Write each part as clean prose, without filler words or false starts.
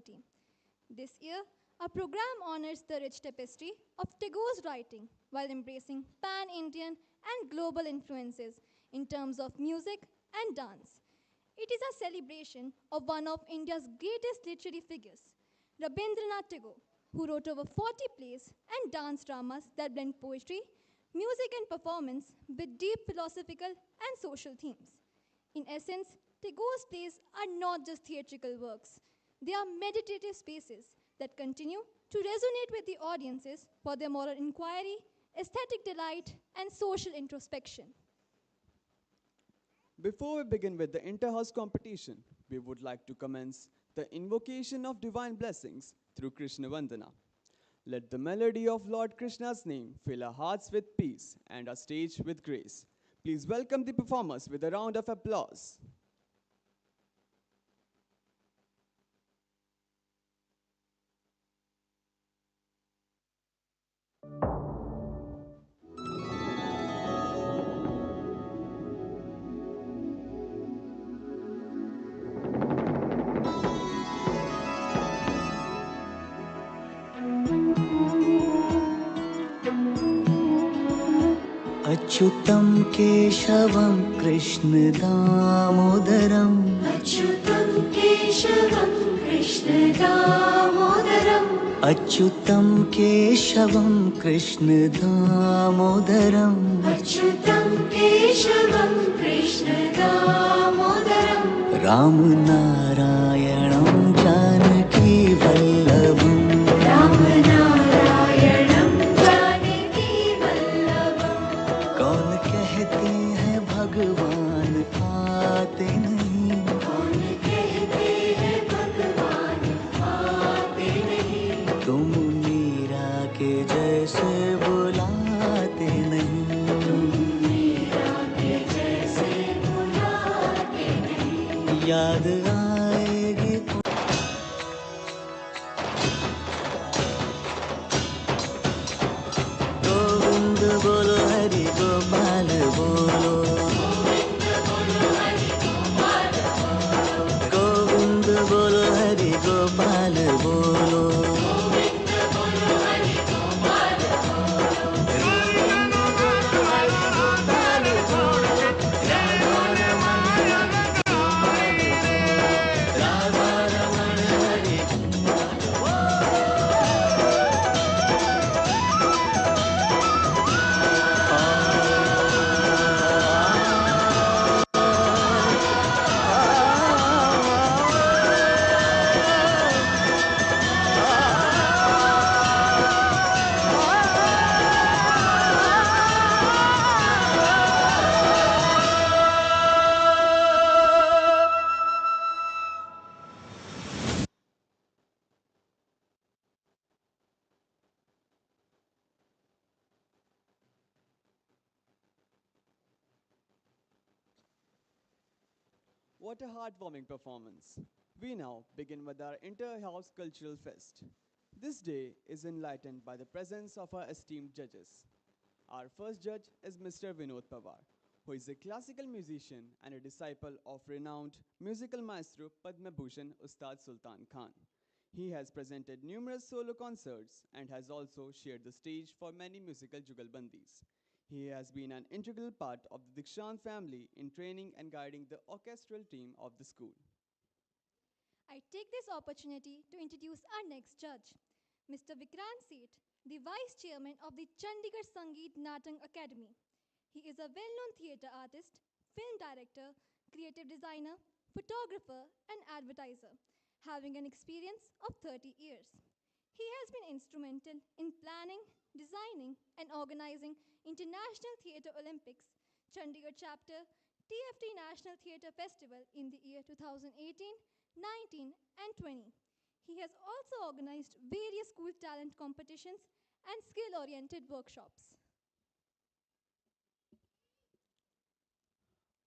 society. This year, our program honors the rich tapestry of Tagore's writing while embracing pan-Indian and global influences in terms of music and dance. It is a celebration of one of India's greatest literary figures, Rabendra Tagore, who wrote over 40 plays and dance dramas that blend poetry, music, and performance with deep philosophical and social themes. In essence, Tagore's plays are not just theatrical works, they are meditative spaces that continue to resonate with the audiences for their moral inquiry, aesthetic delight, and social introspection. Before we begin with the inter-house competition, we would like to commence the invocation of divine blessings through Krishna Vandana. Let the melody of Lord Krishna's name fill our hearts with peace and our stage with grace. Please welcome the performers with a round of applause. अच्युतं केशवं कृष्णदामोदरम् अच्युतं केशवं कृष्णदामोदरम् अच्युतं केशवं कृष्णदामोदरम् अच्युतं केशवं कृष्णदामोदरम् रामनारायणं जानकी वल्लभम् रामनारायणं जानकी वल्लभम् कौन कहते हैं भगवान आते नहीं कौन कहते हैं भगवान आते नहीं तुम मीरा के जैसे बुलाते नहीं मीरा के जैसे बुलाते नहीं याद आएगी गोविंद बोलो हरि गोपाल बोलो गोविंद बोलो हरि गोपाल बोलो What a heartwarming performance. We now begin with our inter-house cultural fest. This day is enlightened by the presence of our esteemed judges. Our first judge is Mr. Vinod Pawar, who is a classical musician and a disciple of renowned musical maestro Padma Bhushan Ustad Sultan Khan. He has presented numerous solo concerts and has also shared the stage for many musical jugalbandis. He has been an integral part of the Dikshant family in training and guiding the orchestral team of the school. I take this opportunity to introduce our next judge, Mr. Vikrant Seth, the Vice Chairman of the Chandigarh Sangeet Natang Academy. He is a well-known theatre artist, film director, creative designer, photographer, and advertiser, having an experience of 30 years. He has been instrumental in planning, designing, and organizing International Theatre Olympics, Chandigarh Chapter, TFT National Theatre Festival in the year 2018, 19, and 20. He has also organized various school talent competitions and skill-oriented workshops.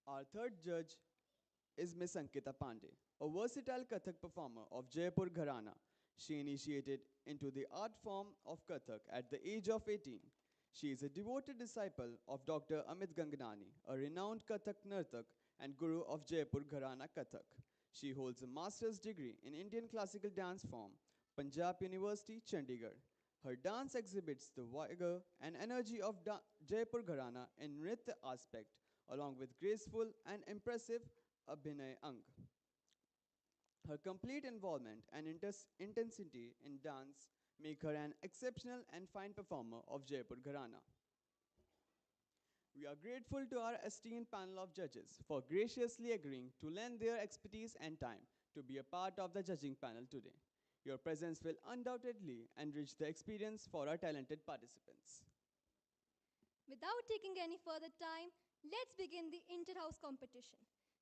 Our third judge is Miss Ankita Pandey, a versatile Kathak performer of Jaipur Gharana. She initiated into the art form of Kathak at the age of 18. She is a devoted disciple of Dr. Amit Gangnani, a renowned Kathak Nartak and guru of Jaipur Gharana Kathak. She holds a master's degree in Indian classical dance from Punjab University, Chandigarh. Her dance exhibits the vigor and energy of Jaipur Gharana in Nritya aspect, along with graceful and impressive Abhinay Ang. Her complete involvement and intensity in dance make her an exceptional and fine performer of Jaipur Gharana. We are grateful to our esteemed panel of judges for graciously agreeing to lend their expertise and time to be a part of the judging panel today. Your presence will undoubtedly enrich the experience for our talented participants. Without taking any further time, let's begin the inter-house competition.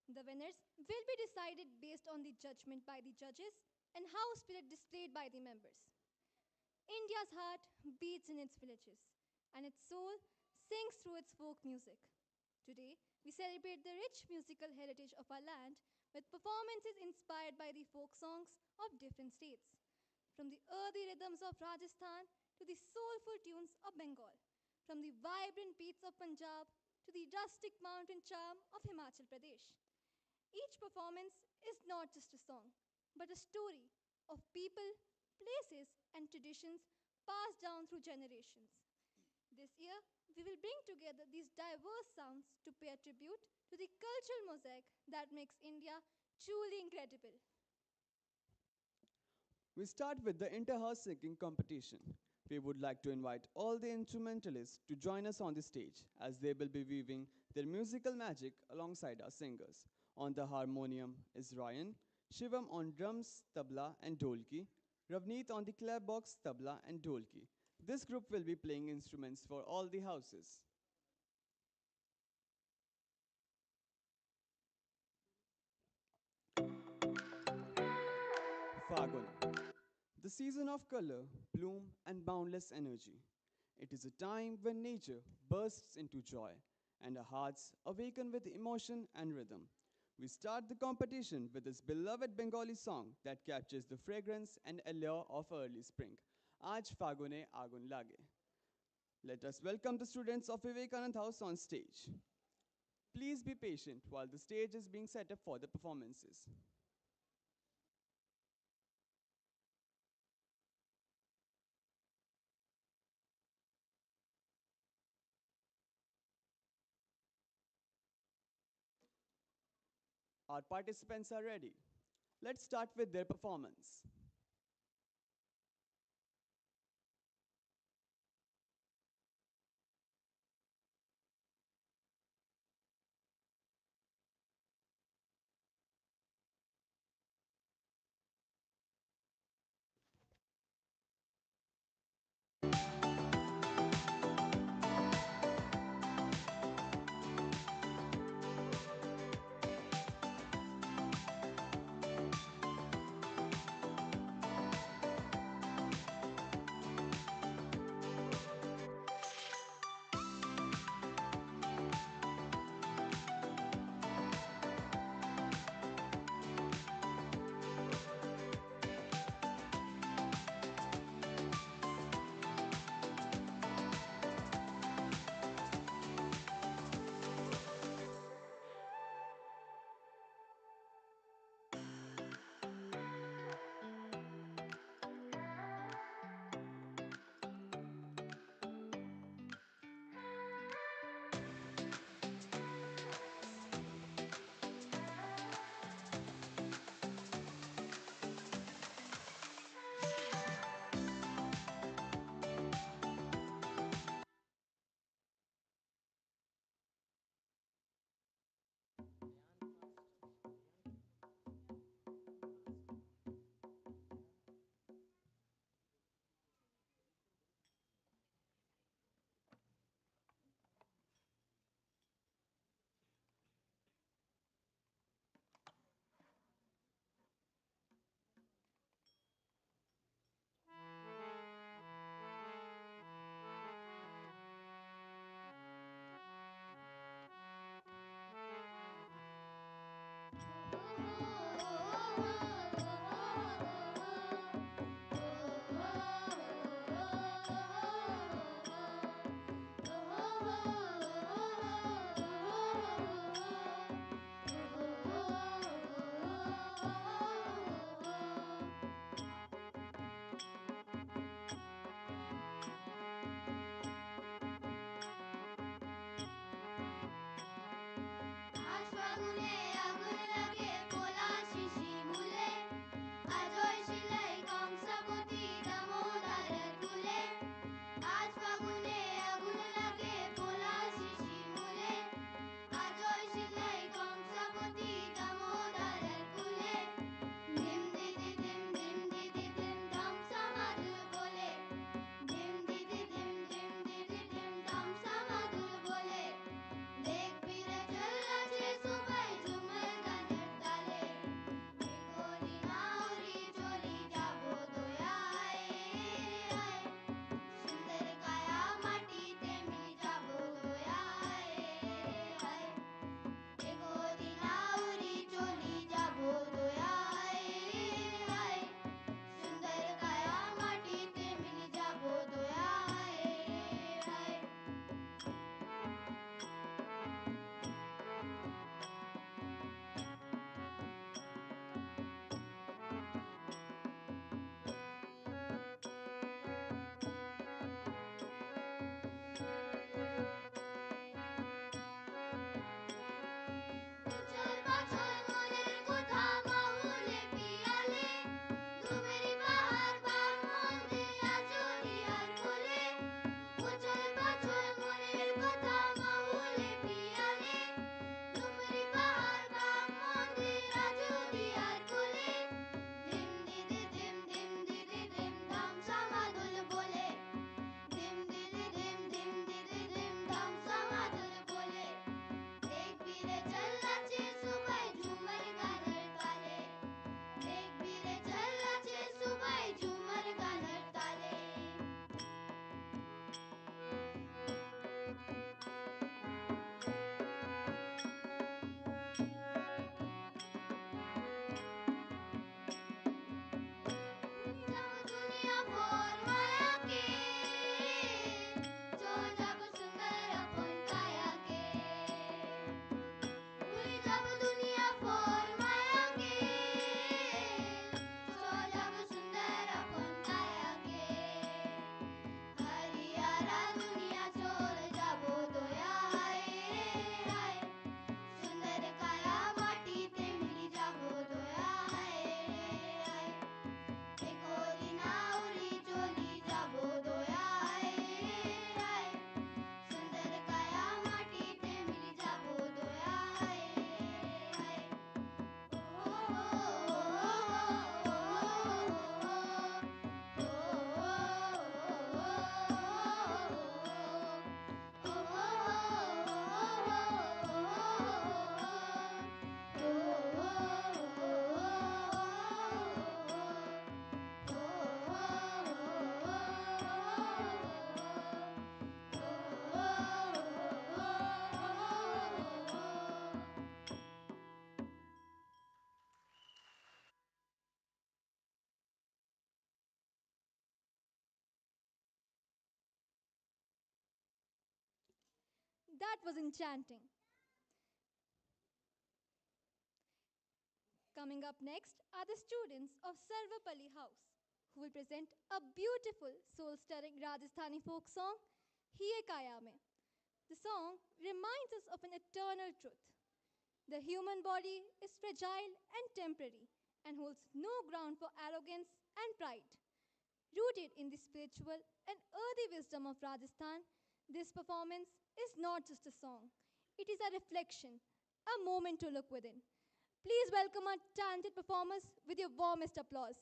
The winners will be decided based on the judgment by the judges and house spirit displayed by the members. India's heart beats in its villages, and its soul sings through its folk music. Today, we celebrate the rich musical heritage of our land with performances inspired by the folk songs of different states, from the earthy rhythms of Rajasthan to the soulful tunes of Bengal, from the vibrant beats of Punjab to the rustic mountain charm of Himachal Pradesh. Each performance is not just a song, but a story of people, places, and traditions passed down through generations. This year, we will bring together these diverse sounds to pay a tribute to the cultural mosaic that makes India truly incredible. We start with the inter-house singing competition. We would like to invite all the instrumentalists to join us on the stage as they will be weaving their musical magic alongside our singers. On the harmonium is Ryan, Shivam on drums, tabla and dholki, Ravneet on the clapbox, tabla and dholki. This group will be playing instruments for all the houses. Fagun, the season of color, bloom, and boundless energy. It is a time when nature bursts into joy and our hearts awaken with emotion and rhythm. We start the competition with this beloved Bengali song that captures the fragrance and allure of early spring. Aaj Fagune Agun Lage. Let us welcome the students of Vivekanand House on stage. Please be patient while the stage is being set up for the performances. Our participants are ready. Let's start with their performance. That was enchanting. Coming up next are the students of Serva Pali House, who will present a beautiful soul-stirring Rajasthani folk song, Hiye Kaya Mein. The song reminds us of an eternal truth. The human body is fragile and temporary and holds no ground for arrogance and pride. Rooted in the spiritual and earthy wisdom of Rajasthan, this performance is not just a song, it is a reflection, a moment to look within. Please welcome our talented performers with your warmest applause.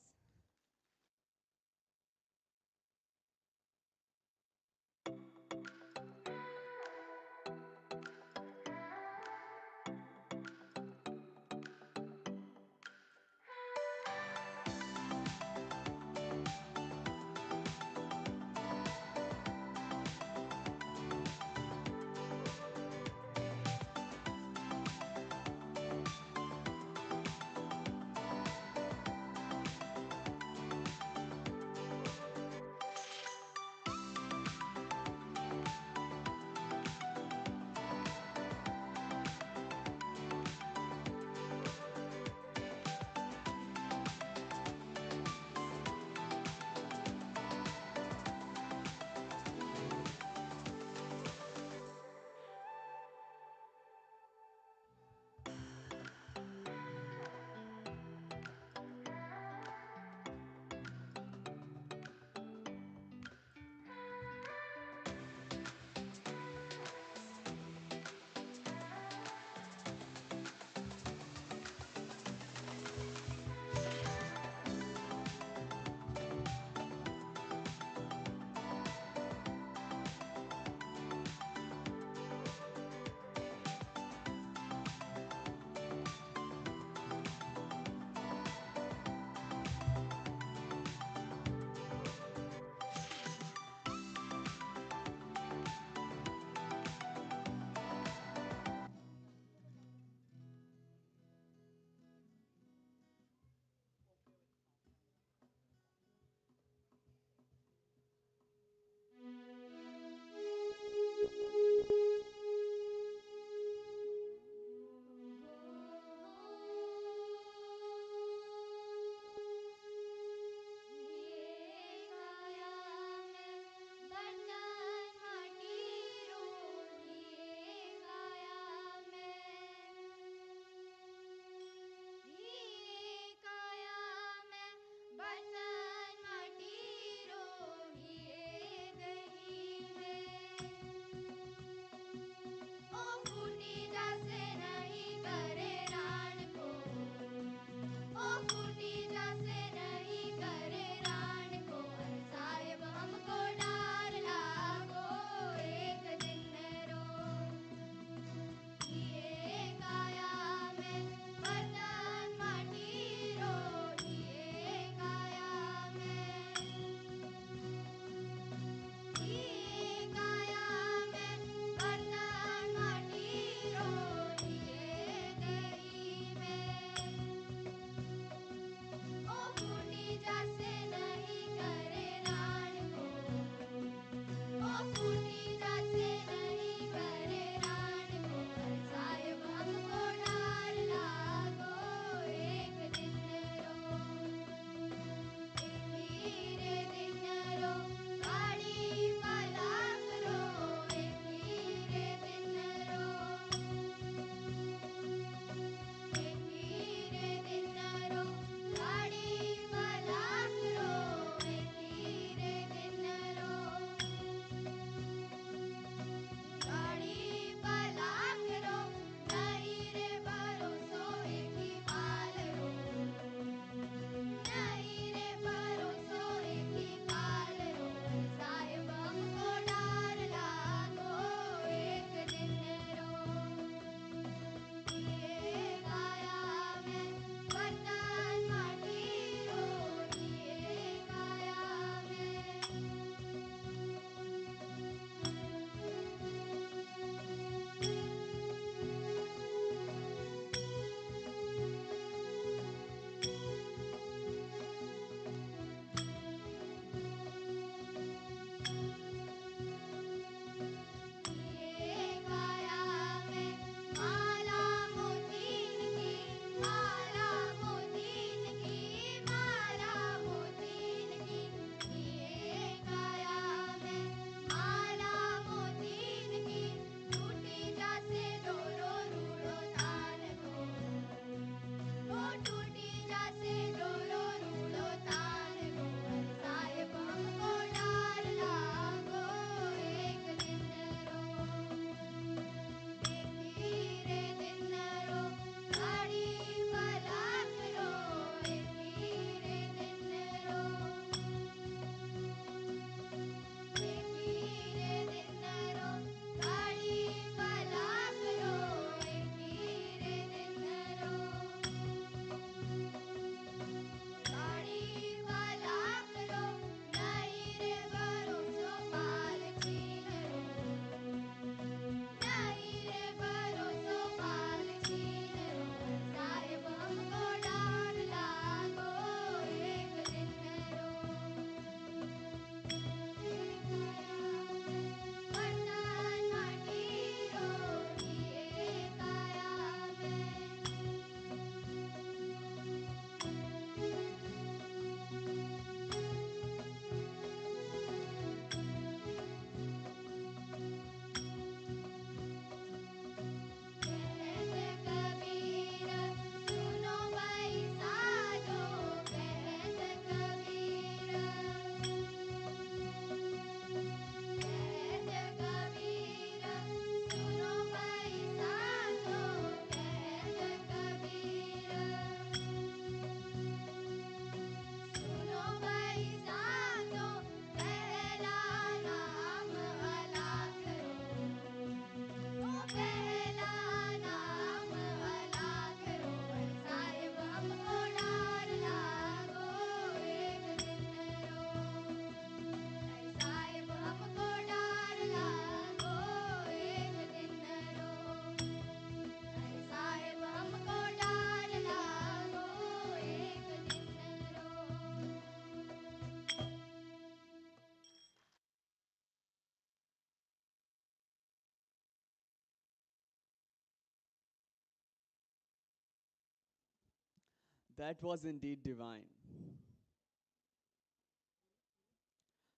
That was indeed divine.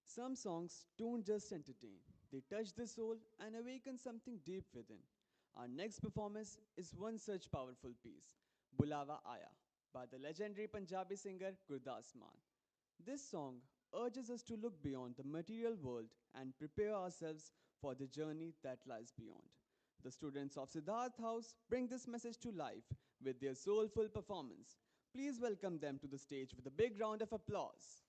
Some songs don't just entertain, they touch the soul and awaken something deep within. Our next performance is one such powerful piece, Bulawa Aya, by the legendary Punjabi singer Gurdas Maan. This song urges us to look beyond the material world and prepare ourselves for the journey that lies beyond. The students of Siddharth House bring this message to life with their soulful performance. Please welcome them to the stage with a big round of applause.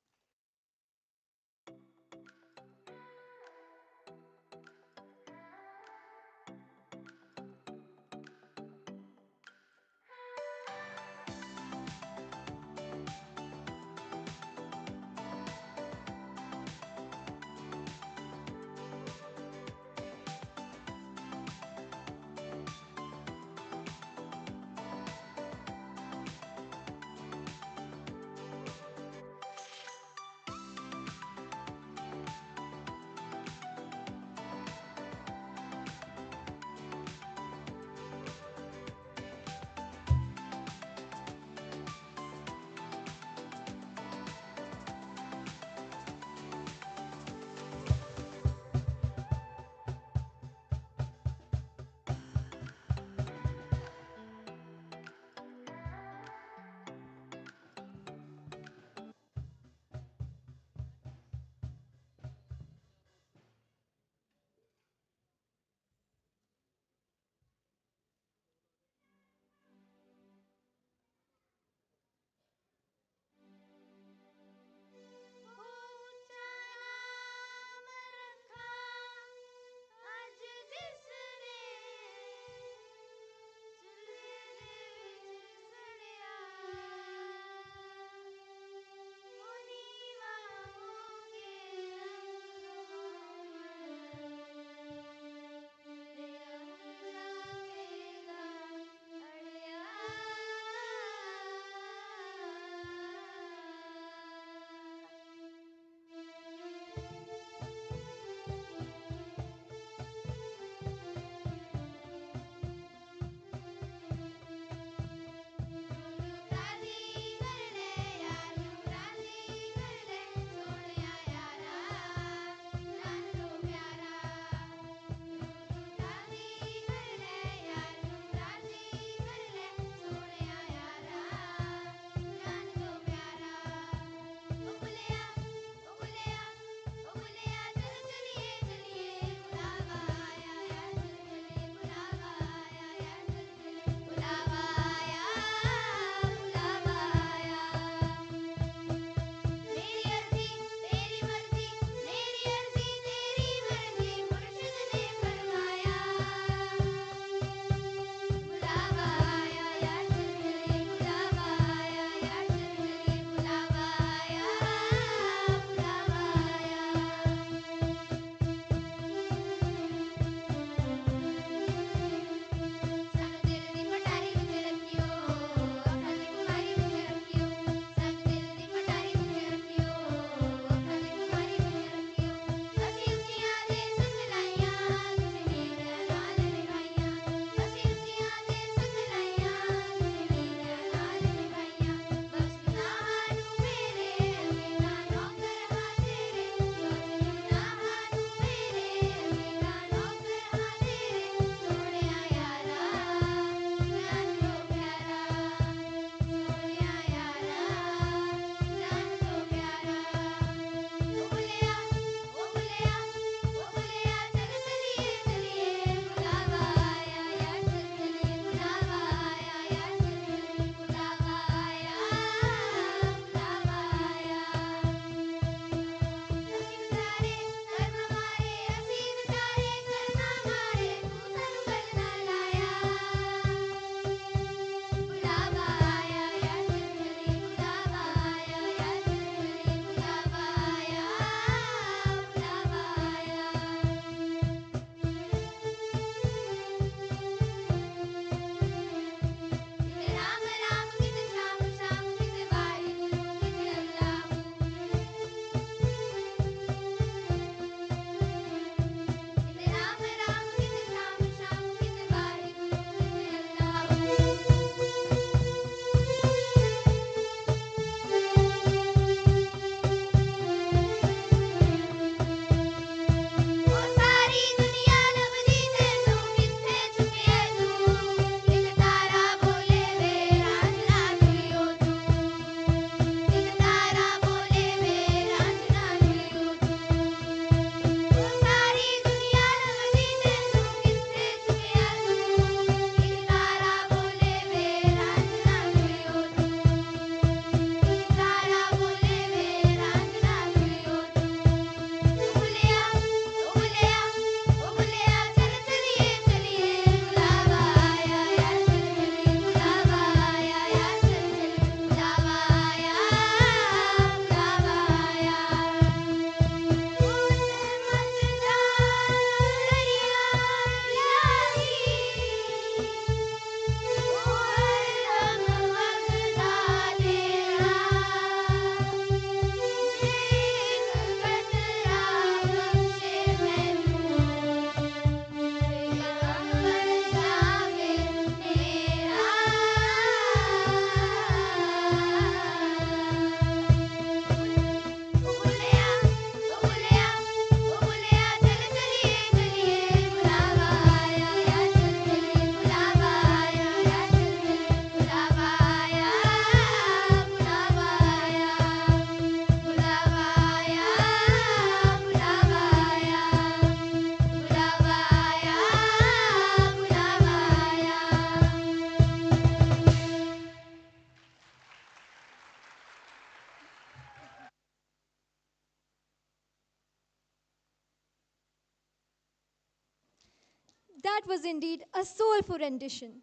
That was indeed a soulful rendition.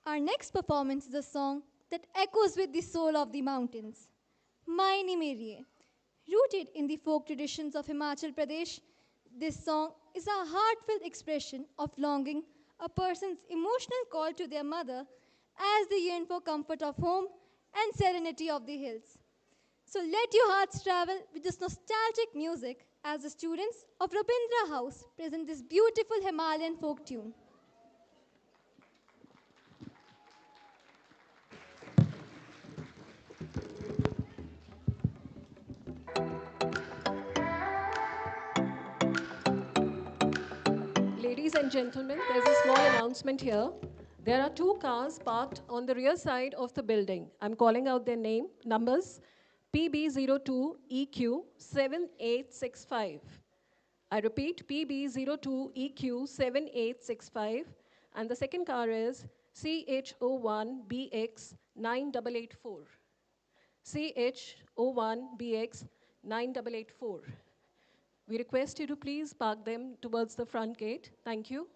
Our next performance is a song that echoes with the soul of the mountains, Maini Meriye. Rooted in the folk traditions of Himachal Pradesh, this song is a heartfelt expression of longing, a person's emotional call to their mother as they yearn for comfort of home and serenity of the hills. So let your hearts travel with this nostalgic music as the students of Rabendra House present this beautiful Himalayan folk tune. Ladies and gentlemen, there's a small announcement here. There are two cars parked on the rear side of the building. I'm calling out their numbers, PB02EQ7865. I repeat, PB02EQ7865. And the second car is CH01BX9884. CH01BX9884. We request you to please park them towards the front gate. Thank you.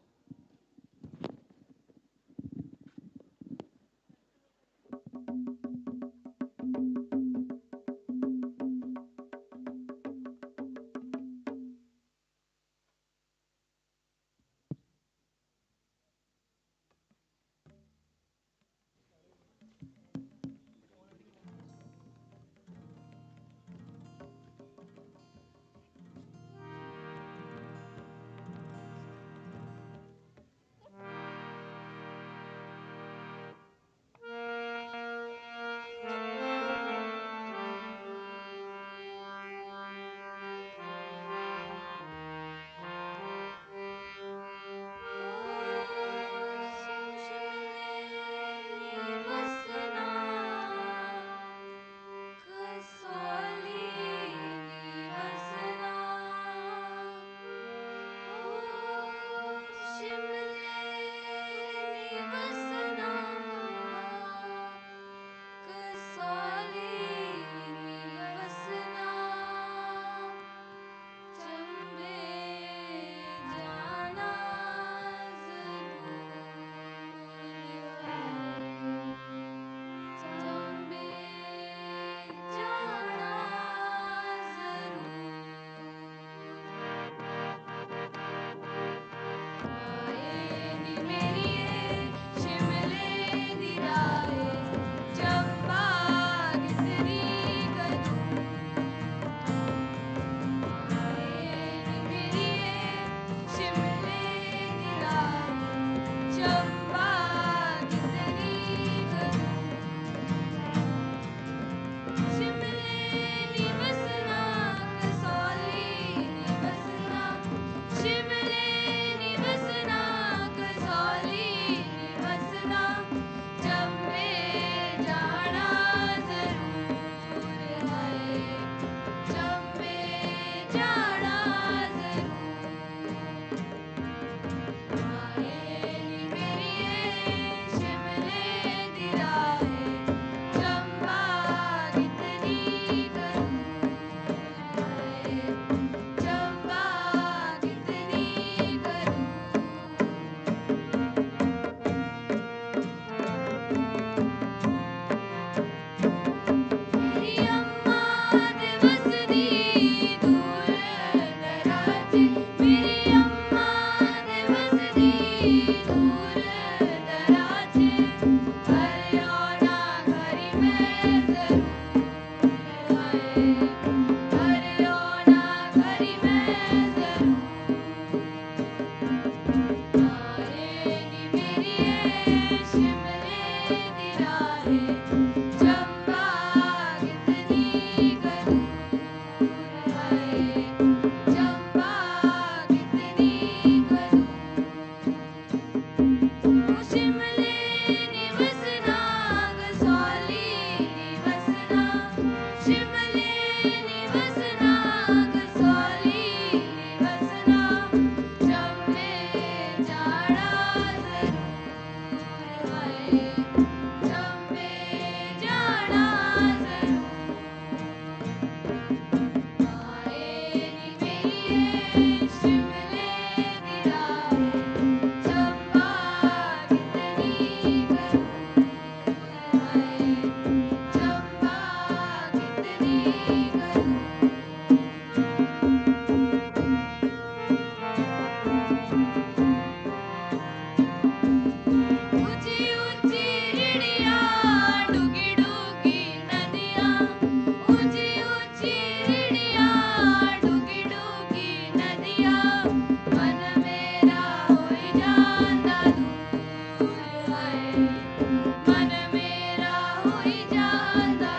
हुई जाता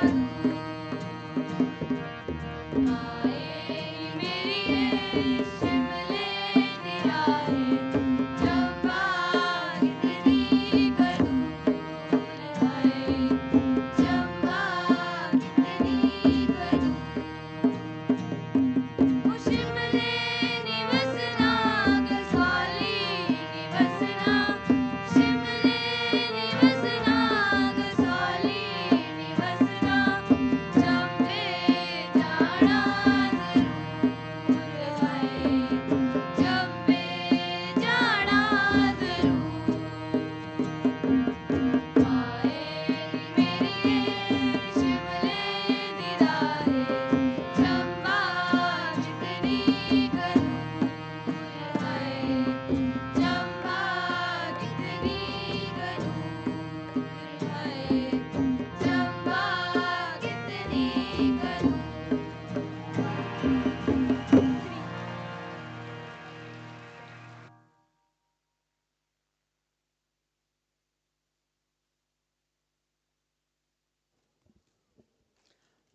आए मेरी ये शिमले निराहे चंपा कितनी कदूर है चंपा कितनी कदूर शिमले निवसना गसाली निवसना शिमले निवसना गसाली निवसना चंपे जाना जरूर है चंपे जाना जरूर आएगी मेरी ये शिमले निराहे चंपा कितनी कदूर है चंपा कितनी कदूर है चंपा कितनी कदूर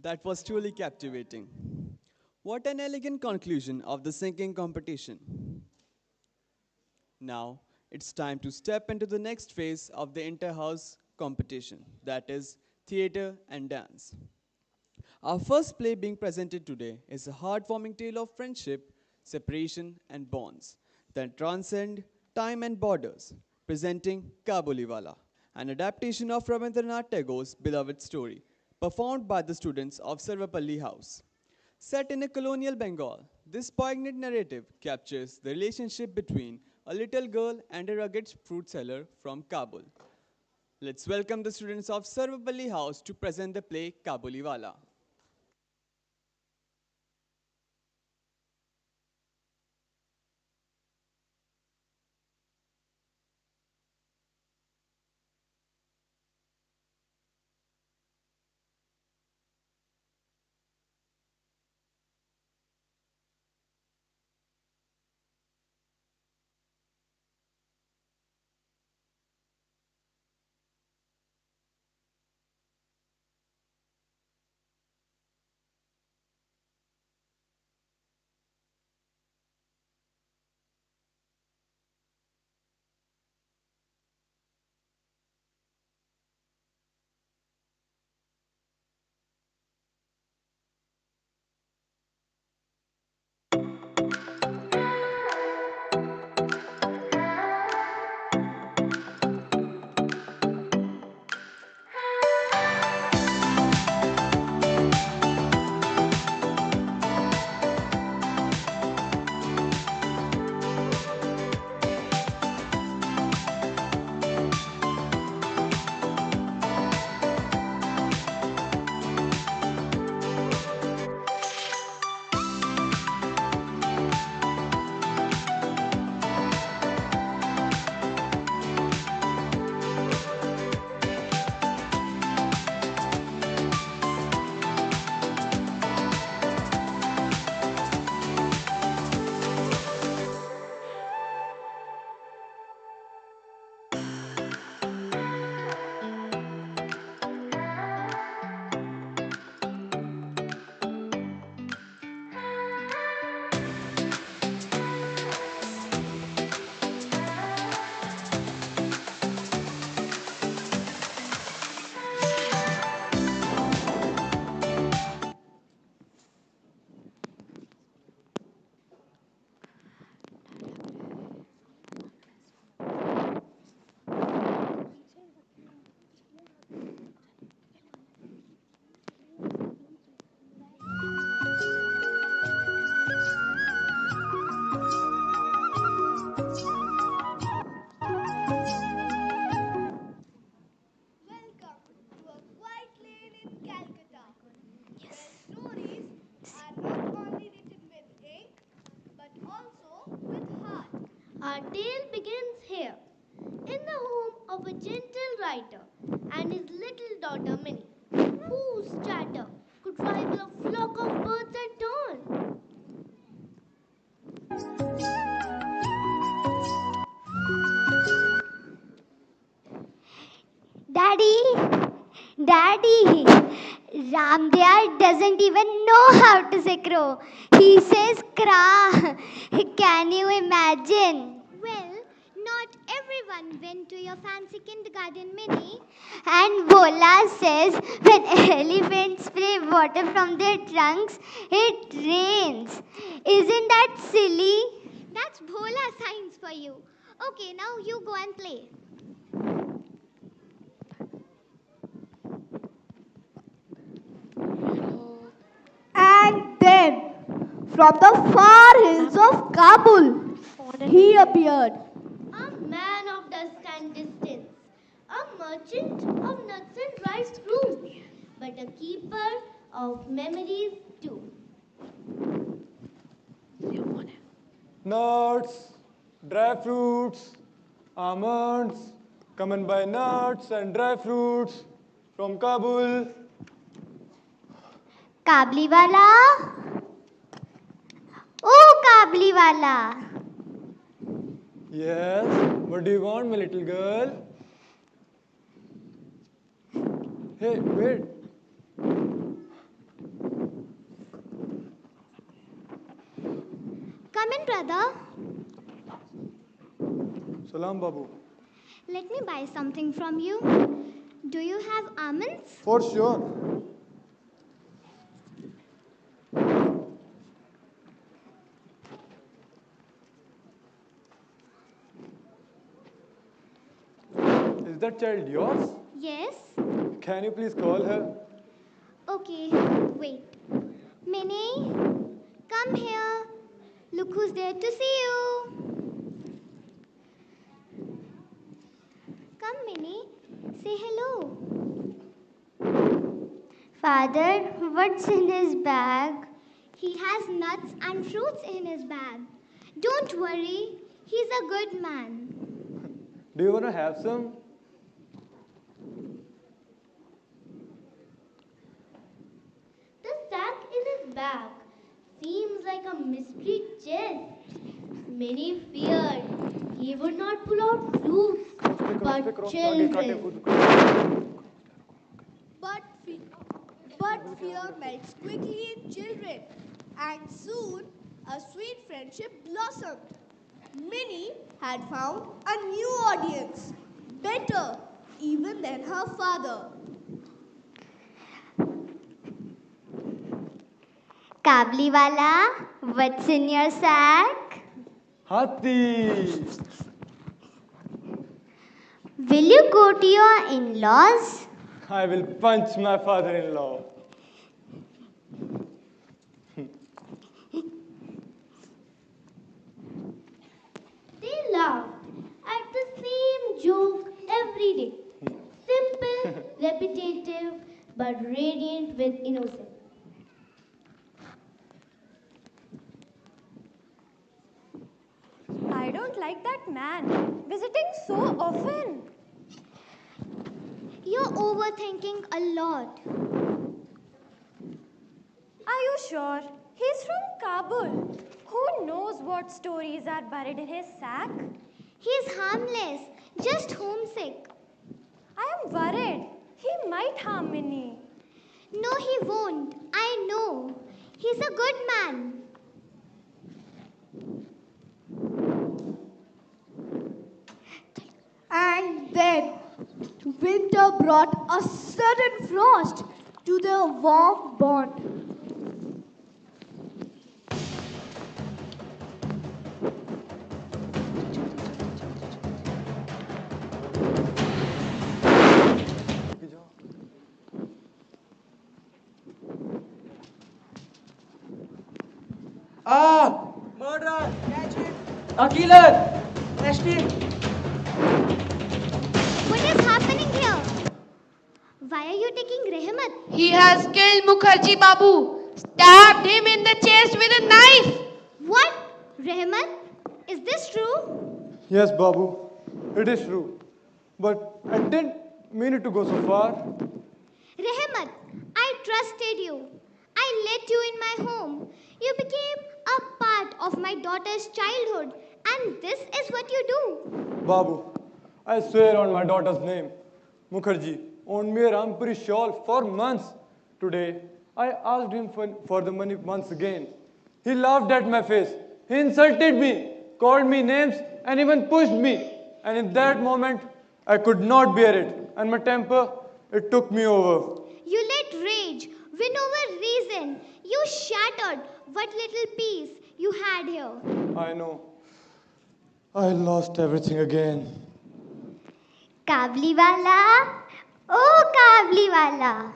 That was truly captivating. What an elegant conclusion of the singing competition. Now, it's time to step into the next phase of the inter-house competition, that is, theater and dance. Our first play being presented today is a heartwarming tale of friendship, separation, and bonds that transcend time and borders, presenting Kabuliwala, an adaptation of Rabendra Tagore's beloved story, performed by the students of Serva Pali House. Set in a colonial Bengal, this poignant narrative captures the relationship between a little girl and a rugged fruit seller from Kabul. Let's welcome the students of Serva Pali House to present the play Kabuliwala. Our tale begins here, in the home of a gentle writer and his little daughter Minnie, whose chatter could rival a flock of birds at dawn. Daddy, Daddy, Ramdiyar doesn't even know how to say crow. He says kra. Can you imagine? Well, not everyone went to your fancy kindergarten, Minnie. And Bola says when elephants spray water from their trunks, it rains. Isn't that silly? That's Bola science for you. Okay, now you go and play. And then, from the far hills of Kabul, he appeared. A man of dust and distance, a merchant of nuts and dried fruits, but a keeper of memories too. Nuts, dry fruits, almonds. Come and buy nuts and dry fruits from Kabul. Kabuliwala? Oh, Kabuliwala! Yes, what do you want, my little girl? Hey, wait. Come in, brother. Salam, Babu. Let me buy something from you. Do you have almonds? For sure. Is that child yours? Yes. Can you please call her? Okay, wait. Minnie, come here. Look who's there to see you. Come, Minnie. Say hello. Father, what's in his bag? He has nuts and fruits in his bag. Don't worry, he's a good man. Do you want to have some? The sack in his bag seems like a mystery chest. Many feared he would not pull out fruits, but children. But fear melts quickly in children, and soon a sweet friendship blossomed. Minnie had found a new audience, better even than her father. Kabuliwala, what's in your sack? Hathi. Will you go to your in-laws? I will punch my father-in-law. They laughed at the same joke every day. Simple, repetitive, but radiant with innocence. I don't like that man visiting so often. You're overthinking a lot. Are you sure? He's from Kabul. Who knows what stories are buried in his sack? He's harmless, just homesick. I am worried. He might harm Minnie. No, he won't. I know. He's a good man. And then winter brought a sudden frost to their warm bond. Murderer! Catch him! A killer! Arrest him! What is happening here? Why are you taking Rehmat? He has killed Mukherjee Babu, stabbed him in the chest with a knife. What? Rehmat? Is this true? Yes, Babu. It is true. But I didn't mean it to go so far. Rehmat, I trusted you. I let you in my home. You became a part of my daughter's childhood. And this is what you do. Babu, I swear on my daughter's name, Mukherjee, owned me a Rampuri shawl for months. Today, I asked him for the money once again. He laughed at my face. He insulted me, called me names, and even pushed me. And in that moment, I could not bear it. And my temper, it took me over. You let rage win over reason. You shattered what little peace you had here. I know. I lost everything again. Kabuliwala, oh Kabuliwala.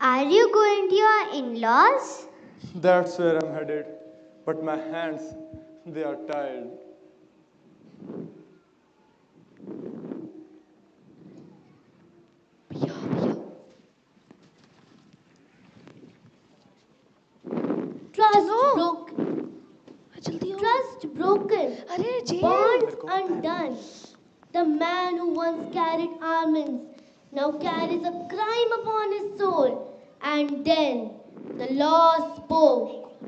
Are you going to your in-laws? That's where I'm headed. But my hands, they are tired. Trust broken. Bonds undone. The man who once carried almonds now carries a crime upon his soul. And then the law spoke.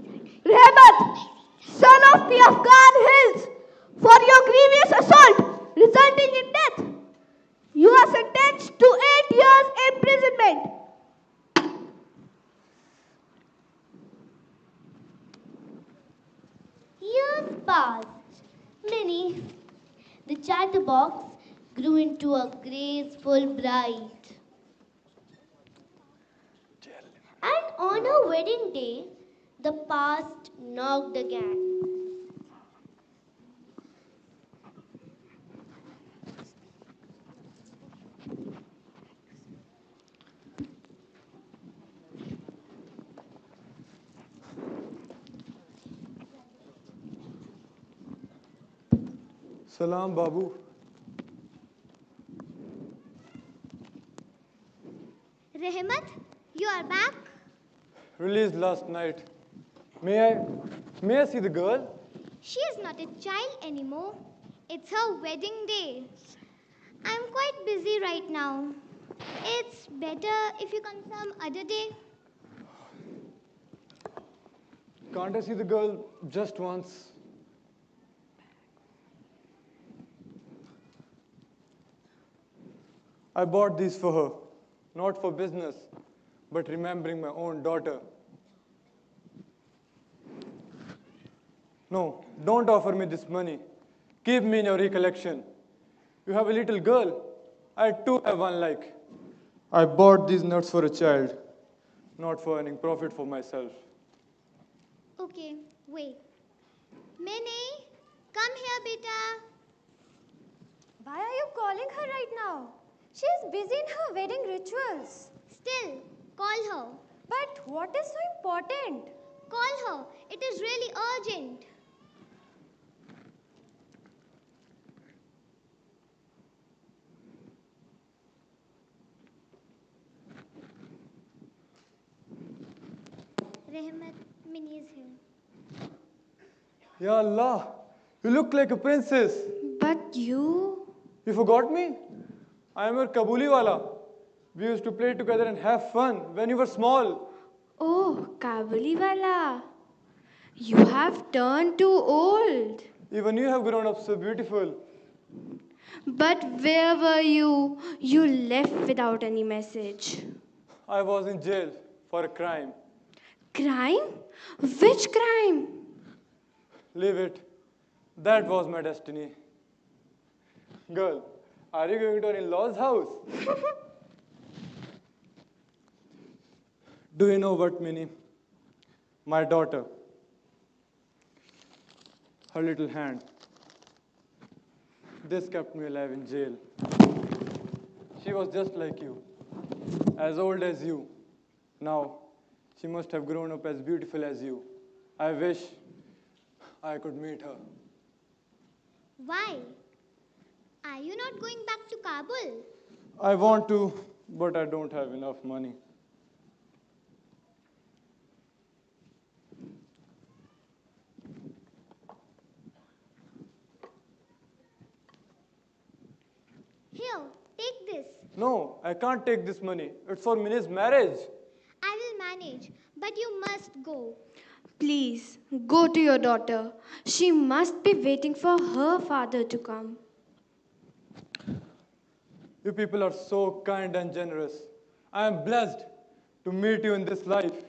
Rehmat, son of the Afghan hills, for your grievous assault resulting in death, you are sentenced to 8 years imprisonment. Years passed. Many. The chatterbox grew into a graceful bride. And on her wedding day, the past knocked again. Salam, Babu. Rehmat, you are back? Released last night. May I see the girl? She is not a child anymore. It's her wedding day. I'm quite busy right now. It's better if you come some other day. Can't I see the girl just once? I bought these for her, not for business, but remembering my own daughter. No, don't offer me this money. Keep me in your recollection. You have a little girl. I too have one like. I bought these nuts for a child, not for earning profit for myself. Okay, wait. Minnie, come here, beta. Why are you calling her right now? She is busy in her wedding rituals. Still, call her. But what is so important? Call her. It is really urgent. Rehmat, Minnie is here. Ya Allah, you look like a princess. But you? You forgot me? I am your Kabuliwala. We used to play together and have fun when you were small. Oh, Kabuliwala. You have turned too old. Even you have grown up so beautiful. But where were you? You left without any message. I was in jail for a crime. Crime? Which crime? Leave it. That was my destiny. Girl, are you going to an in-law's house? Do you know what, Minnie? My daughter, her little hand, this kept me alive in jail. She was just like you, as old as you. Now, she must have grown up as beautiful as you. I wish I could meet her. Why? Are you not going back to Kabul? I want to, but I don't have enough money. Here, take this. No, I can't take this money. It's for Minnie's marriage. I will manage, but you must go. Please, go to your daughter. She must be waiting for her father to come. You people are so kind and generous. I am blessed to meet you in this life.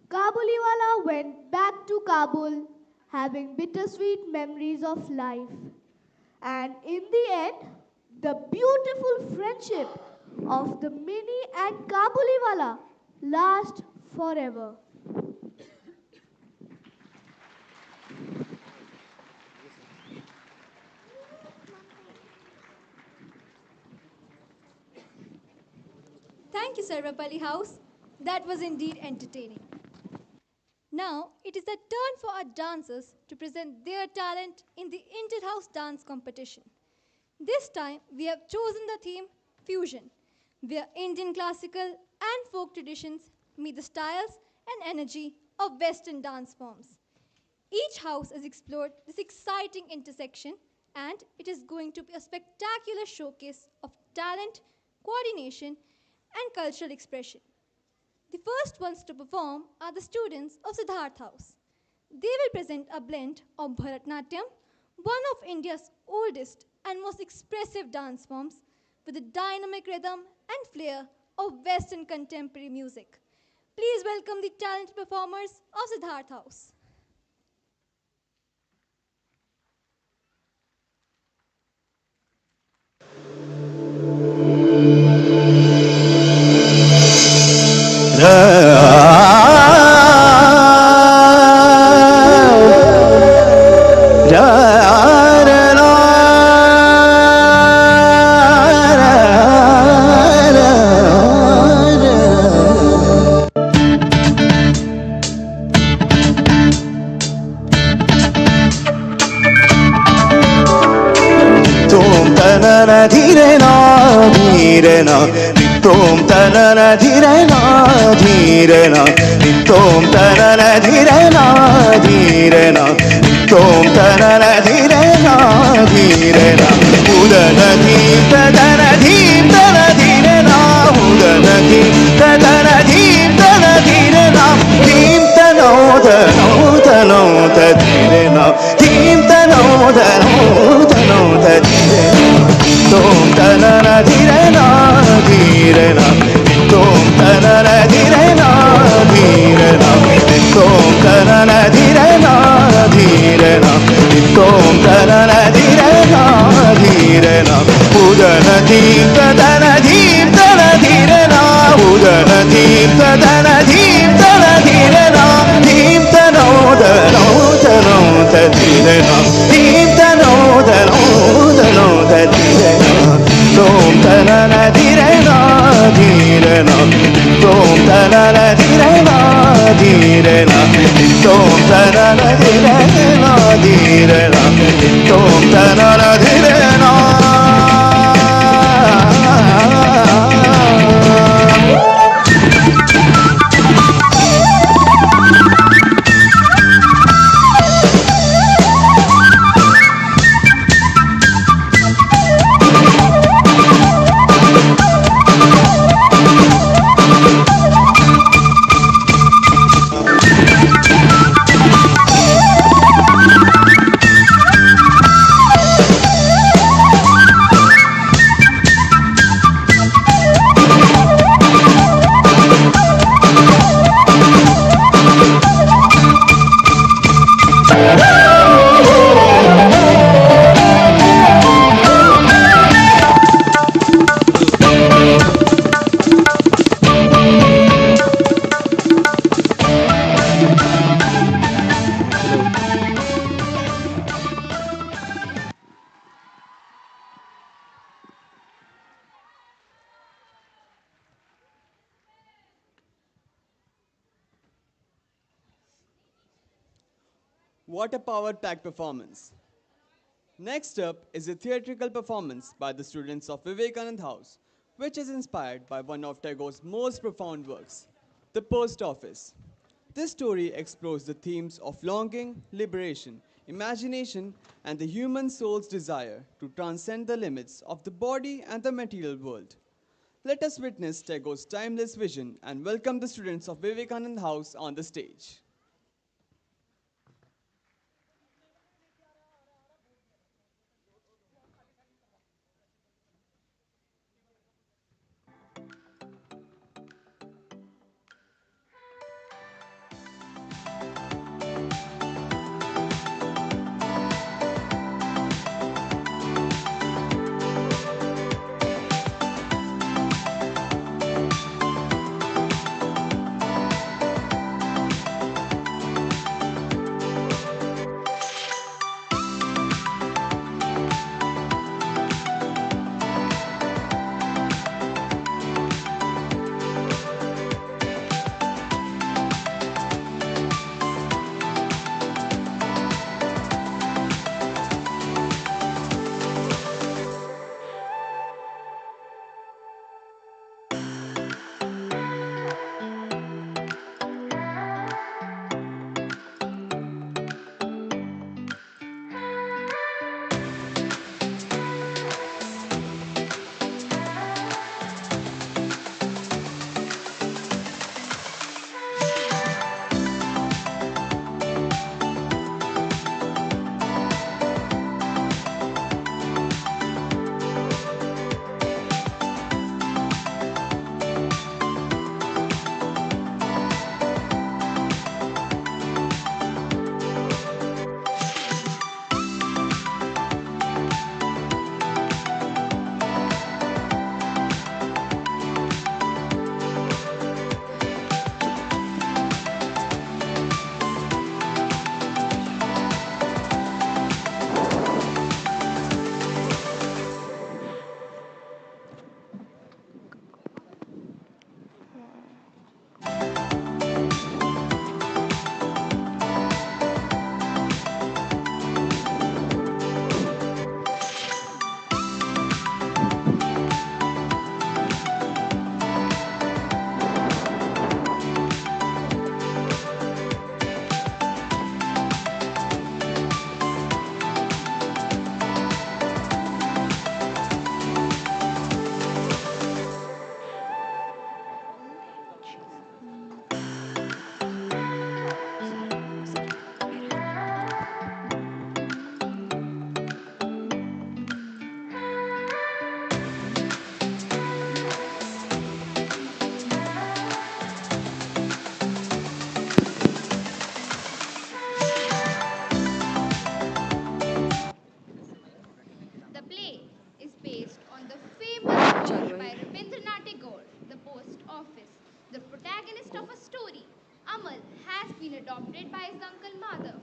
Kabuliwala went back to Kabul having bittersweet memories of life. And in the end, the beautiful friendship of the Mini and Kabuliwala last forever. Thank you, Serva Pali House. That was indeed entertaining. Now it is the turn for our dancers to present their talent in the inter-house dance competition. This time we have chosen the theme Fusion, where Indian classical and folk traditions meet the styles and energy of Western dance forms. Each house has explored this exciting intersection, and it is going to be a spectacular showcase of talent, coordination, and cultural expression. The first ones to perform are the students of Sadhar House. They will present a blend of Bharatnatyam, one of India's oldest and most expressive dance forms, with the dynamic rhythm and flair of Western contemporary music. Please welcome the talented performers of Siddharth House. Tom tanana dhirena dhirena Tom tanana dhirena dhirena Tom tanana dhirena dhirena Udana dhim tadana dhim tana dhirena Udana dhim tadana dhim tana dhirena Dhim tano tano tano tadhirena Dhim tano tano tano tadhirena Tom tanana dhirena dhirena Tom tanana dhirena dhirena Tom tanana dhirena dhirena Tom tanana dhirena dhirena Udana dhim tadana dhim tana dhirena Udana dhim tadana dhim tana dhirena Dhim tano tano tano tadhirena Dhim tano tano tano tadhirena Tom tanana dhirena dhirena Tom tanana dhirena dhirena Tom tanana dhirena dhirena Tom tanana dhirena What a power-packed performance. Next up is a theatrical performance by the students of Vivekanand House, which is inspired by one of Tagore's most profound works, The Post Office. This story explores the themes of longing, liberation, imagination, and the human soul's desire to transcend the limits of the body and the material world. Let us witness Tagore's timeless vision and welcome the students of Vivekanand House on the stage. written by Rabendra Tagore, the post office. The protagonist of a story, Amal, has been adopted by his uncle Madhav.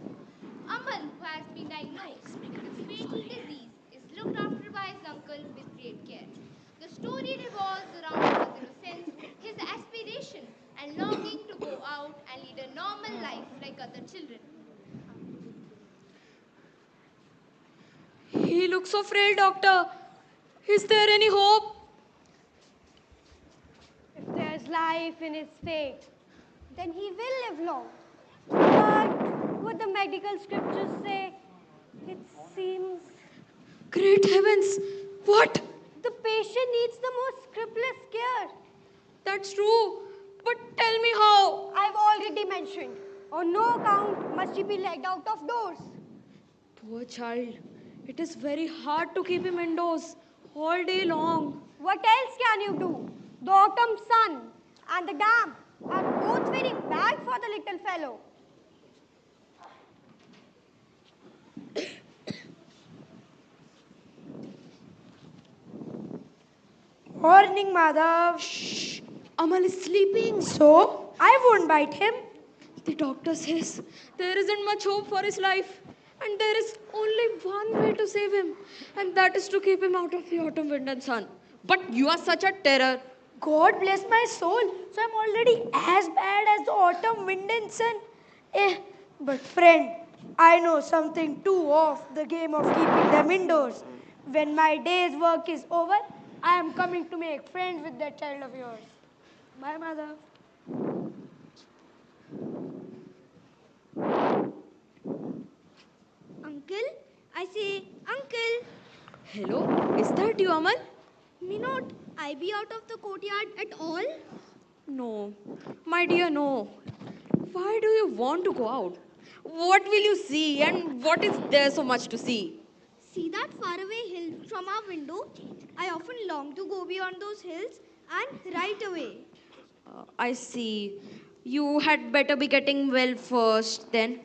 Amal, who has been diagnosed with a fatal disease, is looked after by his uncle with great care. The story revolves around Amal's innocence, his aspiration, and longing to go out and lead a normal life like other children. He looks so frail, doctor. Is there any hope? If there's life in his fate, then he will live long. But what the medical scriptures say, it seems Great heavens! What? the patient needs the most scrupulous care. That's true. But tell me how. I've already mentioned, on no account must he be legged out of doors. Poor child. It is very hard to keep him indoors all day long. What else can you do? The autumn sun and the damp are both very bad for the little fellow. Morning, Madhav. Shh. Amal is sleeping. So, I won't bite him. The doctor says there isn't much hope for his life. And there is only one way to save him. And that is to keep him out of the autumn wind and sun. But you are such a terror. God bless my soul. So, I'm already as bad as the autumn wind and sun. But friend, I know something too of the game of keeping them indoors. When my day's work is over, I am coming to make friends with that child of yours. Bye, Madhav. Uncle, I say, Uncle, Hello? Is that you, Amal? may not I be out of the courtyard at all? No. My dear, no. Why do you want to go out? What will you see and what is there so much to see? See that faraway hill from our window? I often long to go beyond those hills and right away. I see. You had better be getting well first then.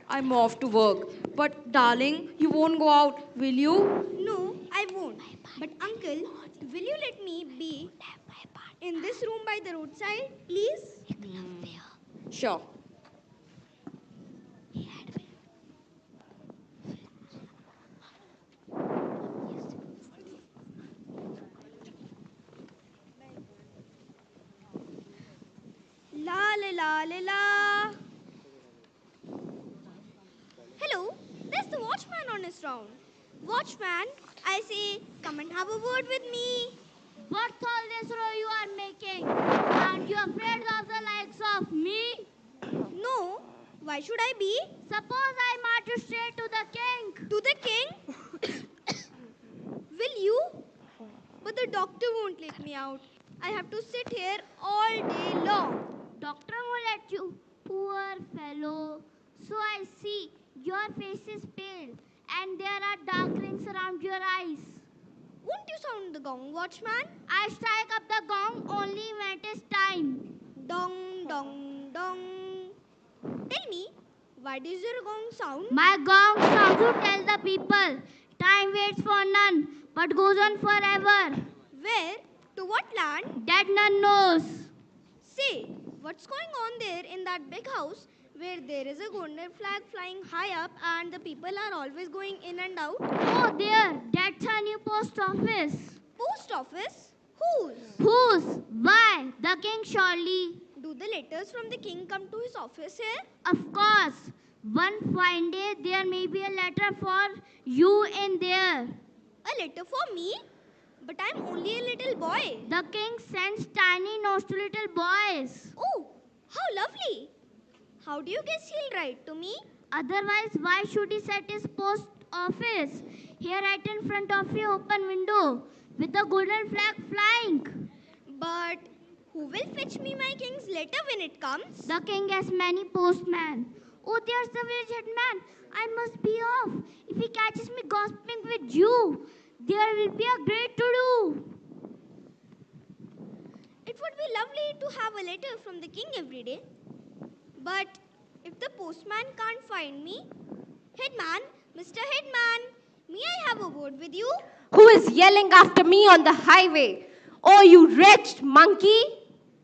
I'm off to work. But darling, you won't go out, will you? No, I won't. But uncle, will you let me be in this room by the roadside, please? Sure. La la la la la. Hello, there's the watchman on his round. Watchman, I say, come and have a word with me. What's all this row you are making? Aren't you afraid of the likes of me? No, why should I be? Suppose I march you straight to the king. To the king? Will you? But the doctor won't let me out. I have to sit here all day long. Doctor won't let you. Poor fellow. So I see your face is pale and there are dark rings around your eyes. Won't you sound the gong, watchman? I strike up the gong only when it is time. Dong, dong, dong. Tell me, why does your gong sound? My gong sounds to tell the people. Time waits for none, but goes on forever. Where? To what land? That none knows. Say, what's going on there in that big house where there is a golden flag flying high up and the people are always going in and out? Oh, there. That's a new post office. Post office? Whose? Whose? Why? The king surely. Do the letters from the king come to his office here? Of course. One fine day there may be a letter for you in there. A letter for me? But I'm only a little boy. The king sends tiny notes to little boys. Oh, how lovely. How do you guess he'll write to me? Otherwise, why should he set his post office here right in front of your open window with the golden flag flying? But who will fetch me my king's letter when it comes? The king has many postmen. Oh, there's the village headman. I must be off. If he catches me gossiping with you, there will be a great to-do. It would be lovely to have a letter from the king every day. But if the postman can't find me, Headman, Mr. Headman, may I have a word with you? Who is yelling after me on the highway? Oh, you wretched monkey!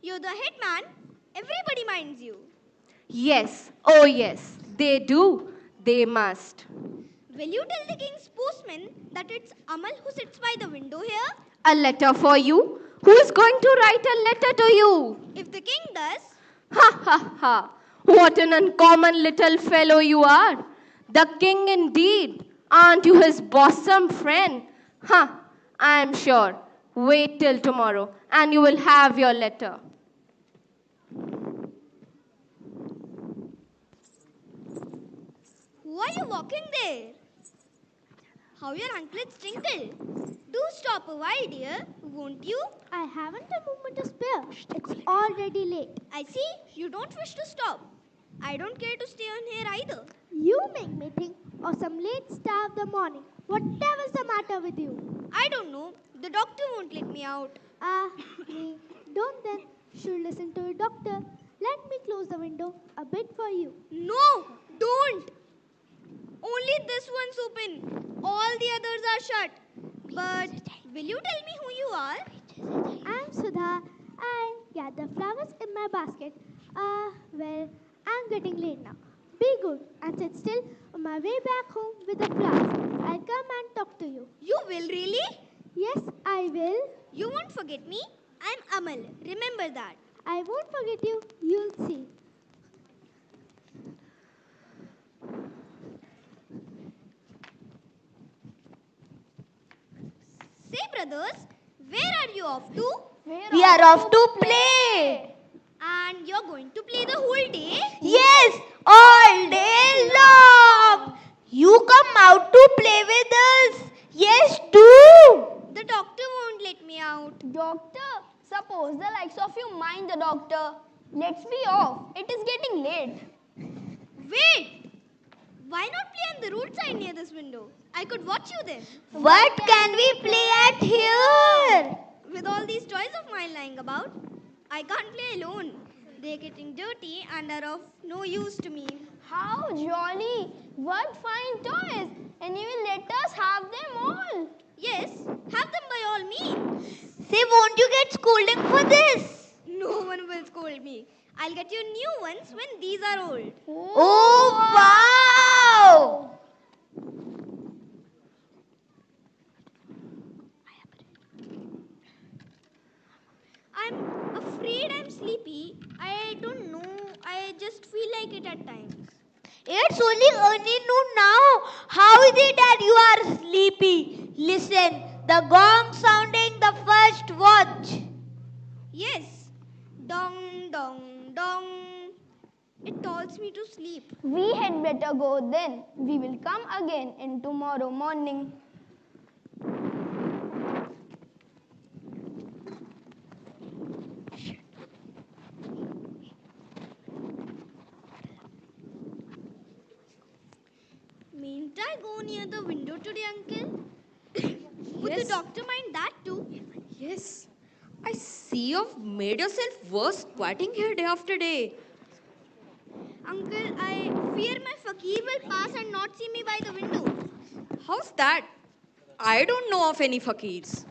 You're the hitman. Everybody minds you. Yes, oh yes, they do. They must. Will you tell the king's postman that it's Amal who sits by the window here? A letter for you? Who is going to write a letter to you? If the king does, Ha ha ha! What an uncommon little fellow you are! The king indeed! Aren't you his bosom friend? Huh, I am sure. Wait till tomorrow and you will have your letter. who are you walking there? How your anklets tinkle. Do stop a while, dear, won't you? I haven't a moment to spare. It's already late. I see you don't wish to stop. I don't care to stay on here either. You make me think of some late star of the morning. Whatever's the matter with you? I don't know. The doctor won't let me out. Me. Don't then. Should listen to your doctor. Let me close the window a bit for you. No, don't. Only this one's open. All the others are shut. But will you tell me who you are? I'm Sadhar. I gather flowers in my basket. Well, I'm getting late now. Be good and sit still on my way back home with the flowers. I'll come and talk to you. You will really? Yes, I will. You won't forget me. I'm Amal. Remember that. I won't forget you. You'll see. Say, brothers, where are you off to? We are off to play. And you're going to play the whole day? Yes, all day long. You come out to play with us. Yes, do. The doctor won't let me out. Doctor, suppose the likes of you mind the doctor. Let's be off. It is getting late. Wait! Why not play on the roadside near this window? I could watch you there. What can we play at here? With all these toys of mine lying about, I can't play alone. They're getting dirty and are of no use to me. How jolly. What fine toys. And you will let us have them all. Yes, have them by all means. Say, won't you get scolding for this? No one will scold me. I'll get you new ones when these are old. Oh, wow! I'm afraid I'm sleepy. I don't know. I just feel like it at times. It's only early noon now. How is it that you are sleepy? Listen, the gong sounding the first watch. Yes. Dong, dong, dong. It calls me to sleep. We had better go then. We will come again in tomorrow morning. Mayn't I go near the window today, Uncle? Would the doctor mind that too? Yes. I see you've made yourself worse squatting here day after day. Uncle, I fear my fakir will pass and not see me by the window. How's that? I don't know of any fakirs.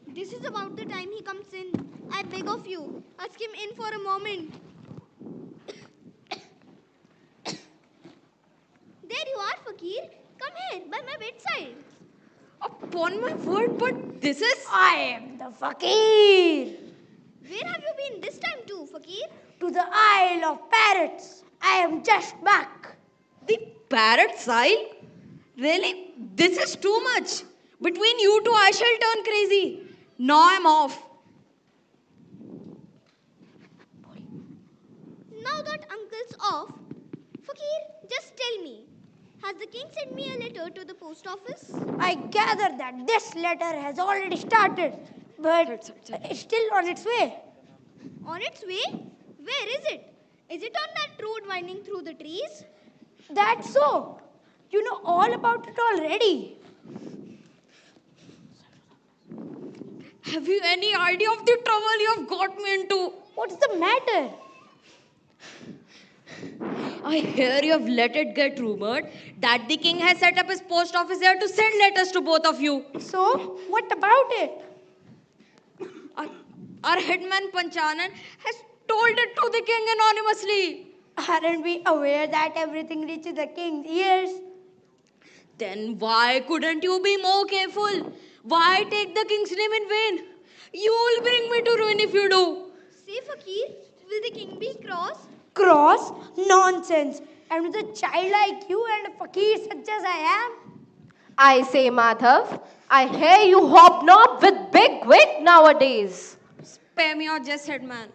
This is about the time he comes in. I beg of you, ask him in for a moment. There you are, fakir. Come here, by my bedside. Upon my word, but this is... I am the fakir. Where have you been this time too, fakir? To the Isle of Parrots. I am just back. The parrot's isle? Really? This is too much. Between you two, I shall turn crazy. Now I'm off. Now that uncle's off, fakir, just tell me. Has the king sent me a letter to the post office? I gather that this letter has already started, but it's still on its way. On its way? Where is it? Is it on that road winding through the trees? That's so. You know all about it already. Have you any idea of the trouble you have got me into? What's the matter? I hear you have let it get rumored that the king has set up his post office here to send letters to both of you. So, what about it? Our headman Panchanan has told it to the king anonymously. Aren't we aware that everything reaches the king's ears? Then why couldn't you be more careful? Why take the king's name in vain? You will bring me to ruin if you do. Say, Fakir, will the king be cross? Cross? Nonsense. And with a child like you and a fakir such as I am? I say, Madhav, I hear you hobnob with big wig nowadays. Spare me your jest, headman.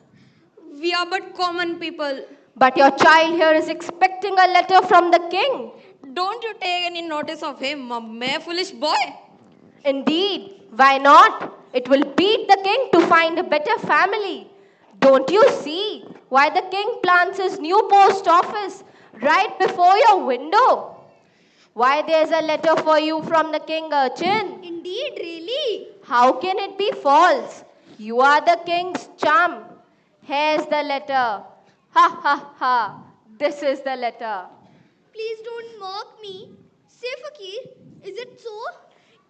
We are but common people. But your child here is expecting a letter from the king. Don't you take any notice of him, a mere foolish boy. Indeed, why not? It will beat the king to find a better family. Don't you see why the king plants his new post office right before your window? Why there's a letter for you from the king, urchin? Indeed, really? How can it be false? You are the king's chum. Here's the letter. Ha ha ha. This is the letter. Please don't mock me. Say, Fakir, is it so?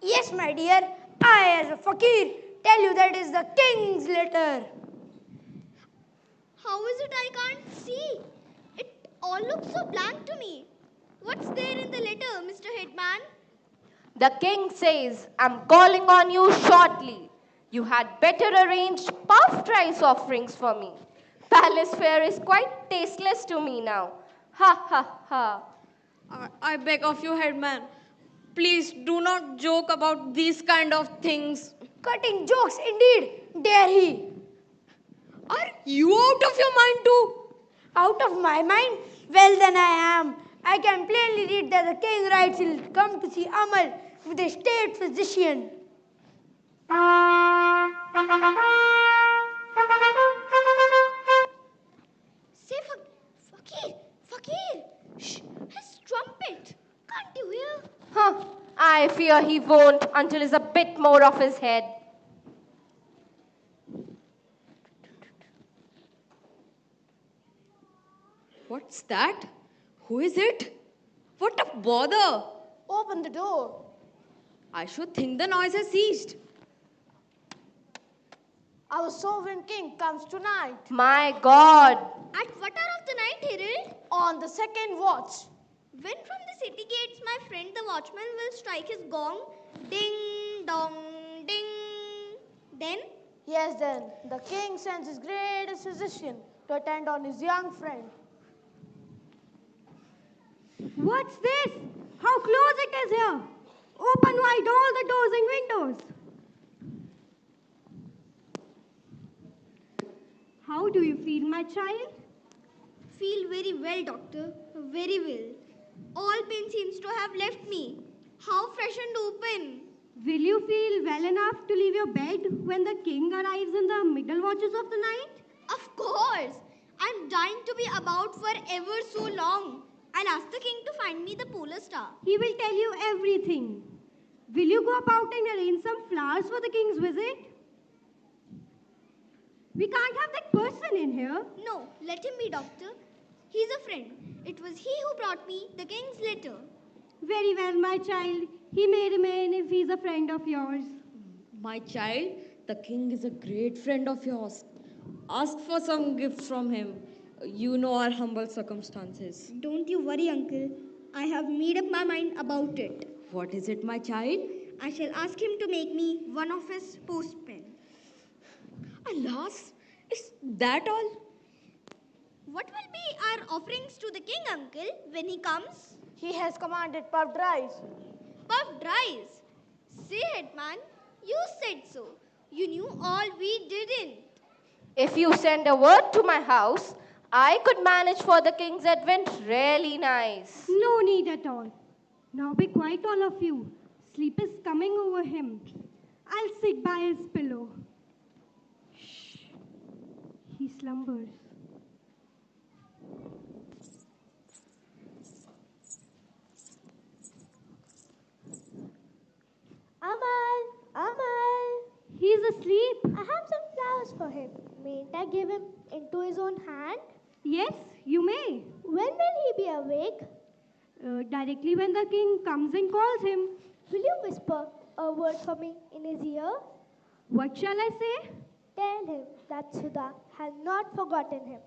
Yes, my dear. I, as a fakir, tell you that is the king's letter. How is it I can't see? It all looks so blank to me. What's there in the letter, Mr. Headman? The king says, I'm calling on you shortly. You had better arrange puffed rice offerings for me. Palace fare is quite tasteless to me now. Ha ha ha. I beg of you, headman. Please do not joke about these kind of things. Cutting jokes indeed, dare he. Are you out of your mind too? Out of my mind? Well, then I am. I can plainly read that the king writes he'll come to see Amal with a state physician. Say, Fakir, shh, his trumpet. Can't you hear? Huh. I fear he won't until he's a bit more off his head. What's that? Who is it? What a bother! Open the door. I should think the noise has ceased. Our sovereign king comes tonight. My God. At what hour of the night, Herald? On the second watch. When from the city gates my friend the watchman will strike his gong, ding dong ding. Then? Yes, then, the king sends his greatest physician to attend on his young friend. What's this? How close it is here. Open wide all the doors and windows. How do you feel, my child? Feel very well, doctor. Very well. All pain seems to have left me. How fresh and open. Will you feel well enough to leave your bed when the king arrives in the middle watches of the night? Of course. I'm dying to be about for ever so long. I'll ask the king to find me the polar star. He will tell you everything. Will you go about and arrange some flowers for the king's visit? We can't have that person in here. No, let him be, doctor. He's a friend. It was he who brought me the king's letter. Very well, my child. He may remain if he's a friend of yours. My child, the king is a great friend of yours. Ask for some gift from him. You know our humble circumstances. Don't you worry, uncle. I have made up my mind about it. What is it, my child? I shall ask him to make me one of his postmen. Alas, is that all? What will be our offerings to the king, uncle, when he comes? He has commanded puffed rice. Puffed rice? Say, headman, you said so. You knew all we didn't. If you send a word to my house, I could manage for the king's advent really nice. No need at all. Now be quiet, all of you. Sleep is coming over him. I'll sit by his pillow. Shh. He slumbers. Amal. He's asleep. I have some flowers for him. Mayn't I give him into his own hand? Yes, you may. When will he be awake? Directly when the king comes and calls him. Will you whisper a word for me in his ear? What shall I say? Tell him that Sudha has not forgotten him.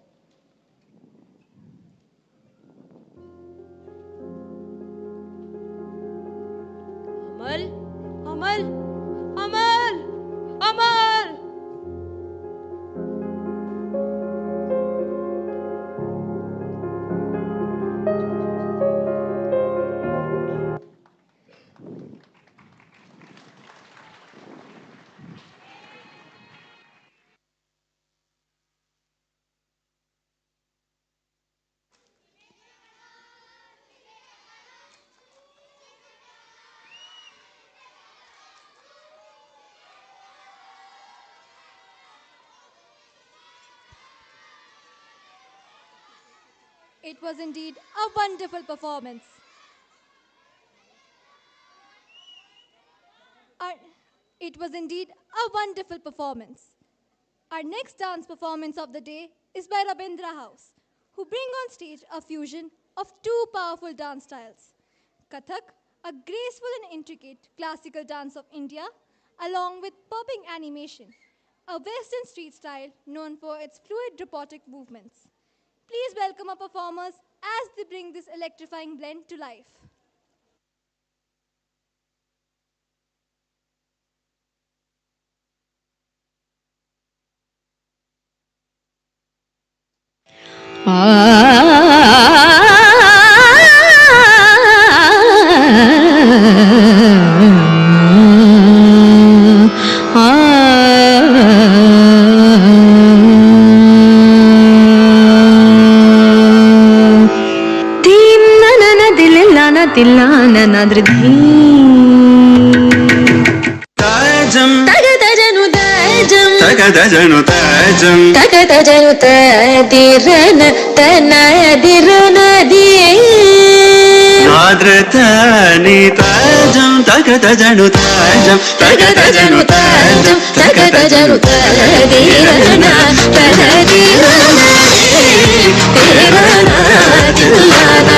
Amal, Amal, Amal, Amal. It was indeed a wonderful performance. Our, it was indeed a wonderful performance. Our next dance performance of the day is by Rabendra House, who bring on stage a fusion of two powerful dance styles. Kathak, a graceful and intricate classical dance of India, along with popping animation, a Western street style known for its fluid robotic movements. Please welcome our performers as they bring this electrifying blend to life. Tillana nadridhi tajam tagadajanu tajam tagadajanu tadirana tanadirana di nadratani tajam tagadajanu tajam tagadajanu tajam tagadajanu tadirana tanadirana tirana tillana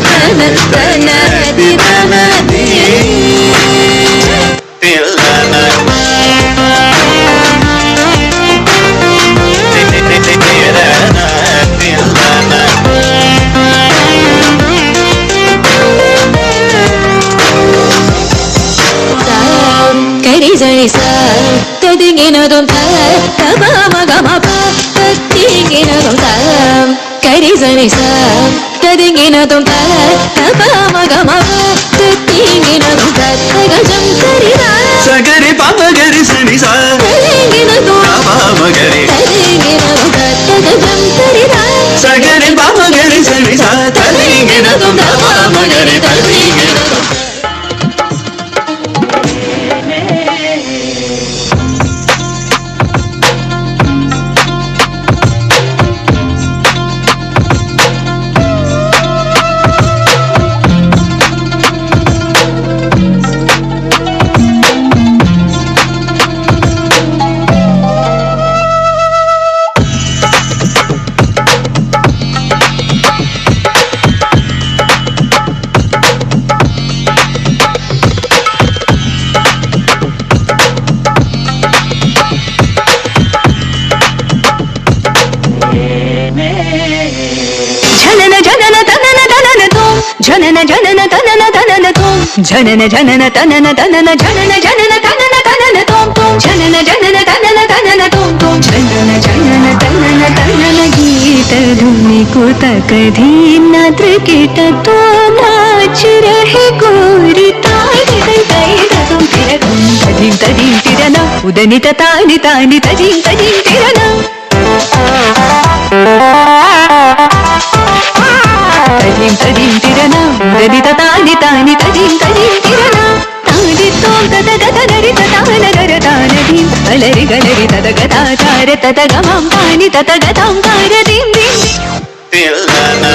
tirana tanadirana di tillana kari zari sa tadingina dum ta ma ma ga ma pa tadingina dum ta kari zari sa tadingina dum ta ma ma ga ma pa tadingina dum ta ga jam kari da sagari pa ma gari sani sa tadingina dum pa ma gari tadingina dum ta ga jam kari da sagari pa ma gari sani sa tadingina dum pa ma gari tadingina dum janana janana tanana tanana tom janana janana tanana tanana janana janana tanana tanana tom tom janana janana tanana tanana tom tom janana janana tanana tanana गीत धुनी को तकधी नाद्र कीट तो नाच रहे गोरी तारी ताई तुम तिरगम तदीम तदीम तिरना उदनी तानी तानी तदीम तदीम तिरना तदीम तदीम तिरना उदनी तानी तानी तदीम तदीम तिरना तानी तोम तद गद नरि तान नर तान दीम अलरि गलरि तद गदा तार तद गमम तानी तद गदम तार दीम दीम तिरना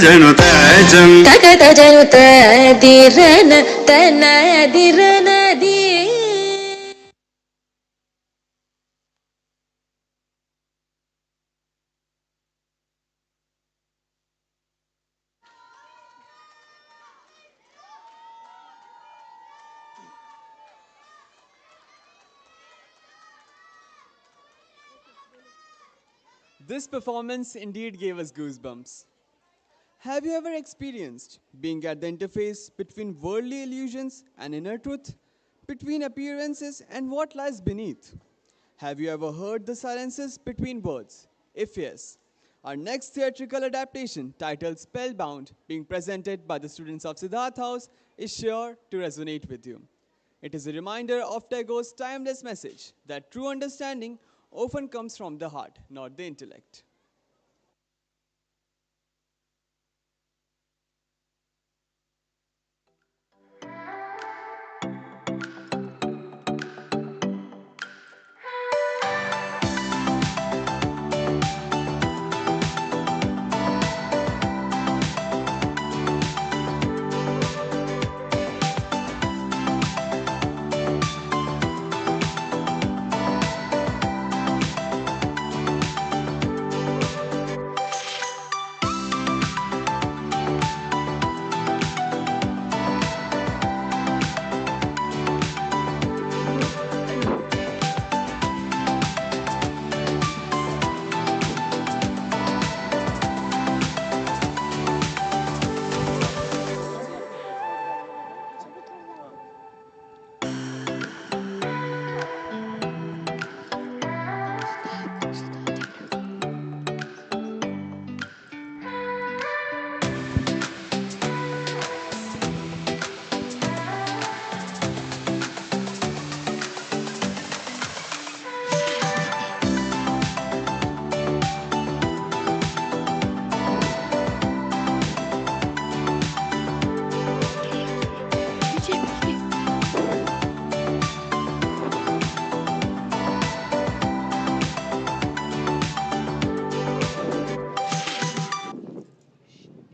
ಜನು ತಜಂ ತಕತ ಜನು ತದಿರನ ತನದಿರನ the. This performance indeed gave us goosebumps. Have you ever experienced being at the interface between worldly illusions and inner truth, between appearances and what lies beneath? Have you ever heard the silences between words? If yes, our next theatrical adaptation, titled Spellbound, being presented by the students of Siddharth House, is sure to resonate with you. It is a reminder of Tagore's timeless message that true understanding often comes from the heart, not the intellect.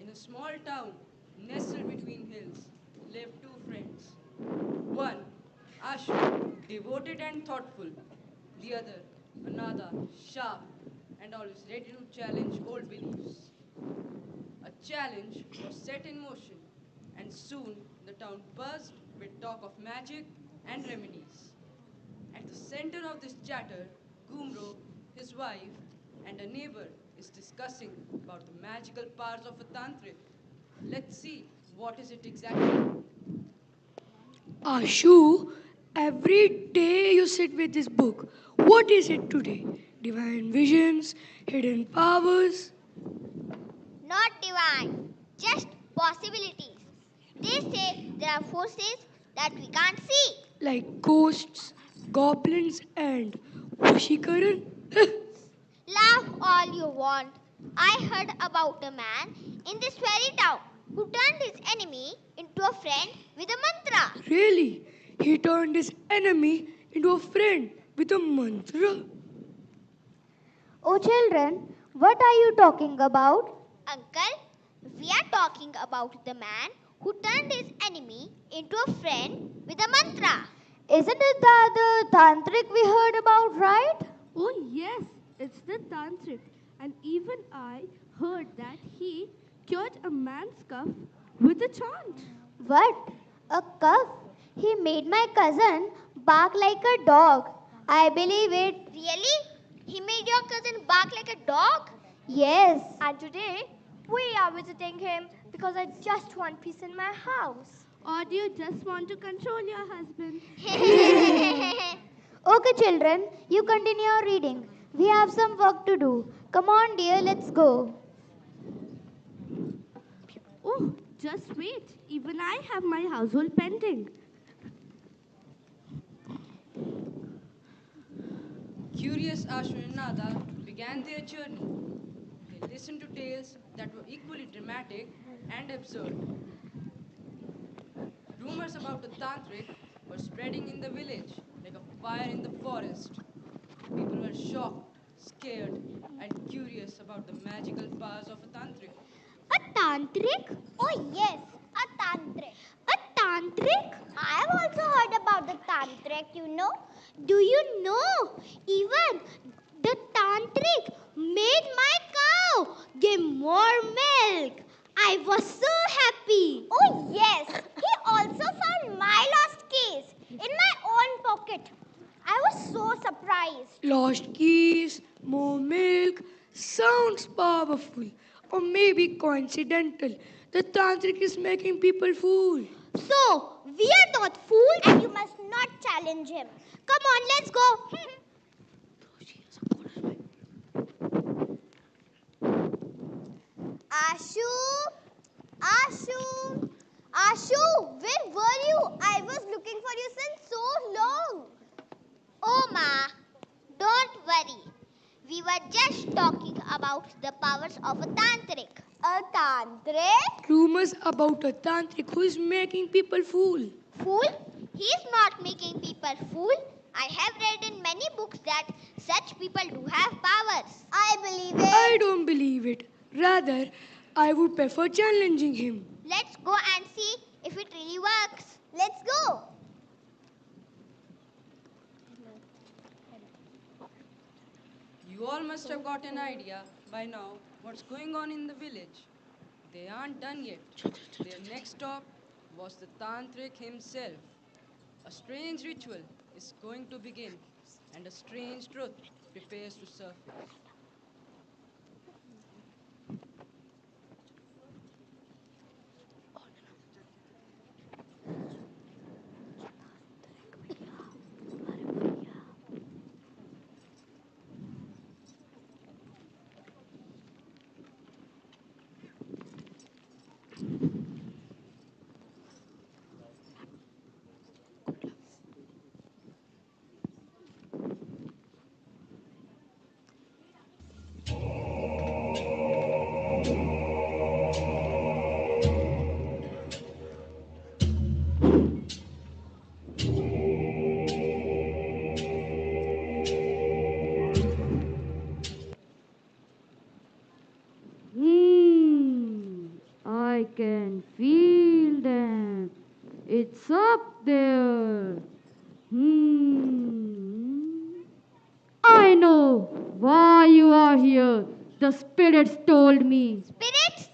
In a small town, nestled between hills, lived two friends. One, Ashu, devoted and thoughtful. The other, Anada, sharp and always ready to challenge old beliefs. A challenge was set in motion, and soon the town buzzed with talk of magic and remedies. At the center of this chatter, Gumro, his wife, and a neighbor is discussing about the magical powers of a tantric. Let's see what is it exactly. Ashu, every day you sit with this book. What is it today? Divine visions, hidden powers? Not divine, just possibilities. They say there are forces that we can't see. Like ghosts, goblins, and Vashikaran? Laugh all you want. I heard about a man in this very town who turned his enemy into a friend with a mantra. Really? He turned his enemy into a friend with a mantra? Oh, children, what are you talking about? Uncle, we are talking about the man who turned his enemy into a friend with a mantra. Isn't it the other tantric we heard about, right? Oh, yes, it's the tantric. And even I heard that he cured a man's cough with a chant. What? A cough? He made my cousin bark like a dog. I believe it. Really? He made your cousin bark like a dog? Yes. And today, we are visiting him because I just want peace in my house. Or do you just want to control your husband? Okay, children, you continue your reading. We have some work to do. Come on, dear, let's go. Oh, just wait. Even I have my household pending. Curious Ashu and Nada began their journey. They listened to tales that were equally dramatic and absurd. Rumors about the tantric were spreading in the village like a fire in the forest. People were shocked, scared, and curious about the magical powers of a tantric. A tantric? Oh yes, a tantric. A tantric? I have also heard about the tantric, you know. Do you know? Even the tantric made my cow give more milk. I was so happy. Oh yes, he also found my lost keys in my own pocket. I was so surprised. Lost keys, more milk, sounds powerful. Or maybe coincidental. The tantric is making people fool. So, we are not fools and you must not challenge him. Come on, let's go. Ashu, Ashu, Ashu, where were you? I was looking for you since so long. Oh, Ma, don't worry. We were just talking about the powers of a tantric. A tantric? Rumors about a tantric who is making people fool. Fool? He's not making people fool. I have read in many books that such people do have powers. I believe it. I don't believe it. Rather, I would prefer challenging him. Let's go and see if it really works. Let's go. You all must have got an idea by now what's going on in the village. They aren't done yet. Their next stop was the tantric himself. A strange ritual is going to begin, and a strange truth prepares to surface. I can feel them. It's up there. I know why you are here. The spirits told me. Spirits?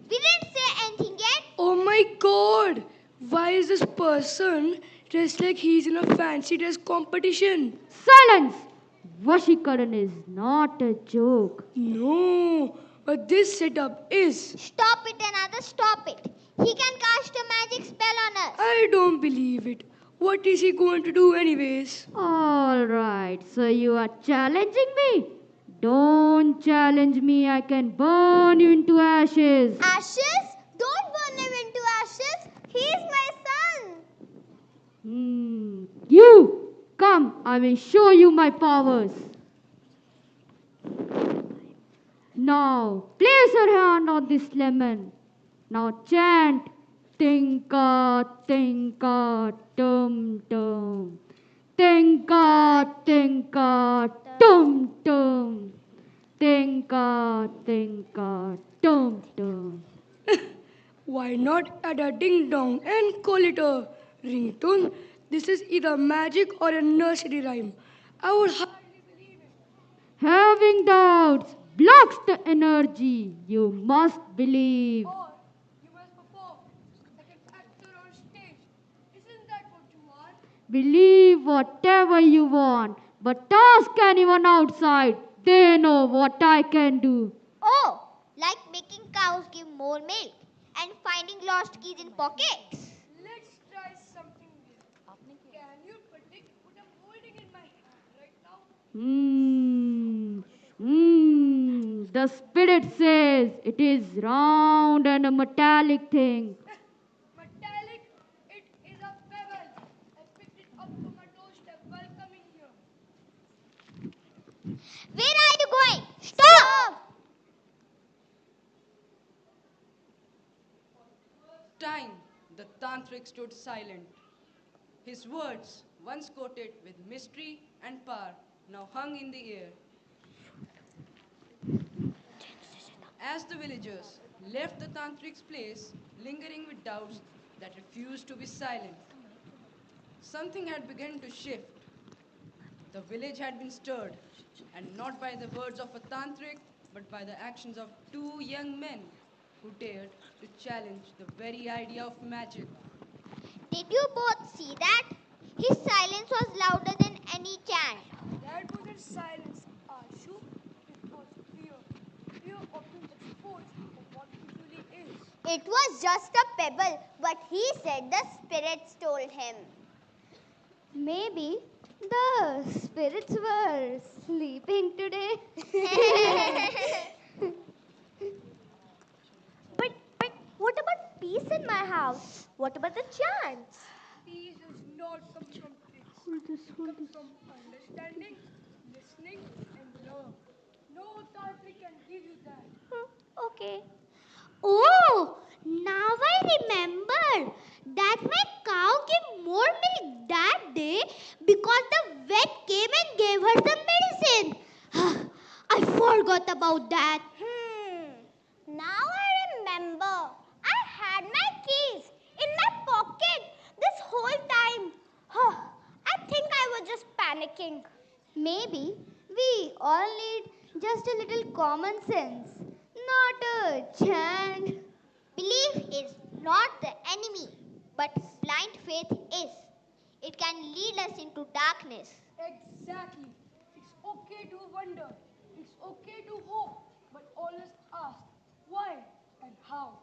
We didn't say anything yet. Oh my god! Why is this person dressed like he's in a fancy dress competition? Silence! Vashikaran is not a joke. No, but this setup is. Stop it, another stop it. He can cast a magic spell on us. I don't believe it. What is he going to do anyways? Alright, so you are challenging me? Don't challenge me, I can burn you into ashes. Ashes? Don't burn him into ashes. He's my son. You! Come, I will show you my powers. Now, place your hand on this lemon. Now chant. Tinka, tinka, tum, tum. Tinka, tinka, tum, tum. Tinka, tinka, tum, tum. Why not add a ding dong and call it a ringtone? This is either magic or a nursery rhyme. I would Having doubts blocks the energy. You must believe. You must perform like an actor on stage. Isn't that what you want? Believe whatever you want, but ask anyone outside. They know what I can do. Oh, like making cows give more milk and finding lost keys in pockets. Let's try something new. Can you predict what I'm holding in my hand right now? The spirit says it is round and a metallic thing. Metallic, it is a pebble. I picked it up from my doorstep while coming here. Where are you going? Stop! Time, the tantric stood silent. His words, once coated with mystery and power, now hung in the air. As the villagers left the tantric's place, lingering with doubts that refused to be silent. Something had begun to shift. The village had been stirred, and not by the words of a tantric, but by the actions of two young men who dared to challenge the very idea of magic. Did you both see that? His silence was louder than any chant. That wasn't silence, Ashu. It was fear. Fear often exposed of what it really is. It was just a pebble, but he said the spirits told him. Maybe the spirits were sleeping today. But what about peace in my house? What about the chants? Peace does not come from tricks. It comes from understanding, listening, and love. No tantric can give you that. Okay. Oh, now I remember that my cow gave more milk that day because the vet came and gave her some medicine. I forgot about that. Now I remember. I had my keys in my pocket this whole time. I think I was just panicking. Maybe we all need just a little common sense, not a chant. Belief is not the enemy, but blind faith is. It can lead us into darkness. Exactly. It's okay to wonder. It's okay to hope. But always ask why and how.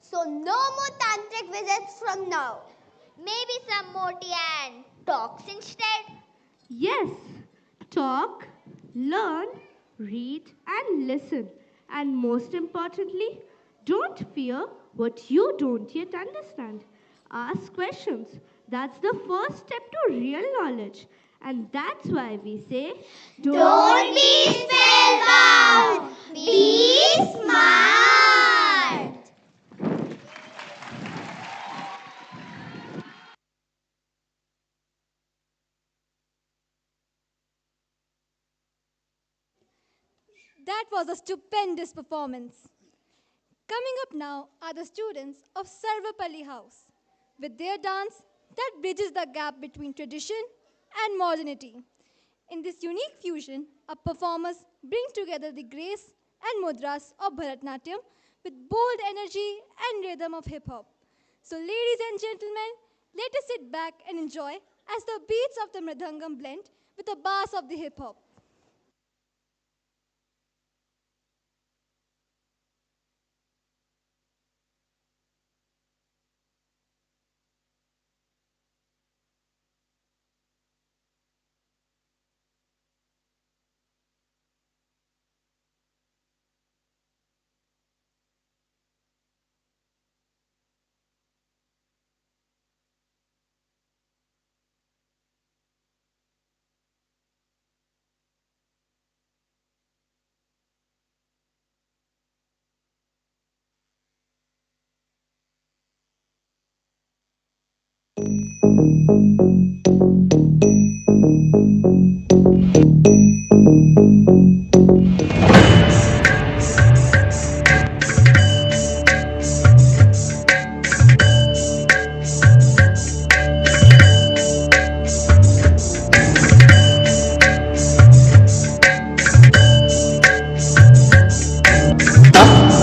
So no more tantric visits from now. Maybe some more tea and talks instead. Yes, talk, learn, read, and listen. And most importantly, don't fear what you don't yet understand. Ask questions. That's the first step to real knowledge. And that's why we say, Don't be spellbound. Be smart. That was a stupendous performance. Coming up now are the students of Serva Pali House with their dance that bridges the gap between tradition and modernity. In this unique fusion, our performers bring together the grace and mudras of Bharatanatyam with bold energy and rhythm of hip hop. So, ladies and gentlemen, let us sit back and enjoy as the beats of the mridangam blend with the bass of the hip hop.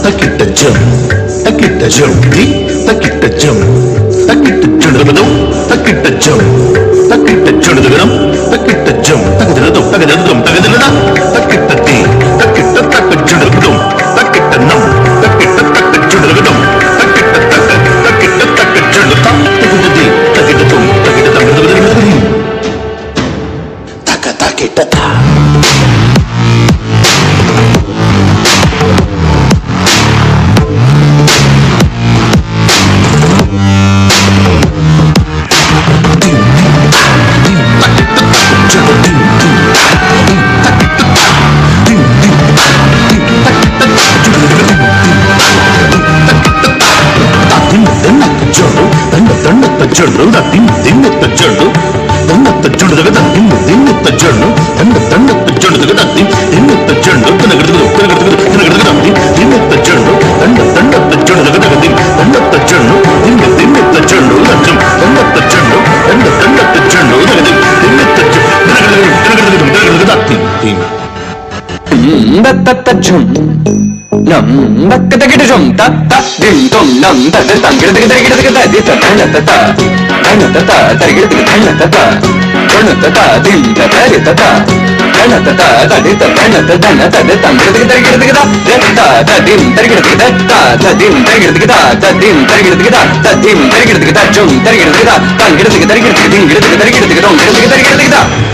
Takita jum, takita jum, takita chunadum, takita jum, takita chunadum, takita jum, takita takita takita ti, takita takita chunadum, takita nam, takita takita chunadum, takita takita takita chunadum, takita ti, takita tum, takita takita taka takita ta. Jundu, the dim at the jundu, then at the jundu, the dim at the jundu, and the thund at the jundu, the dim at the jundu, then at the jundu, and the thund at Jum. Nam Bakata Jum Tata Dim Tum Nam Tata Tangir the Tata Anatata Target the Anatata Anatata Dim Tata Tata Anatata Tadita Anatata Tangir the Tata Dim Target the Tata Dim Target the Tata Dim Target the Tata Dim Target the Tata Jum Target the Tata Tangir the Target the Target the Target the Target the Tata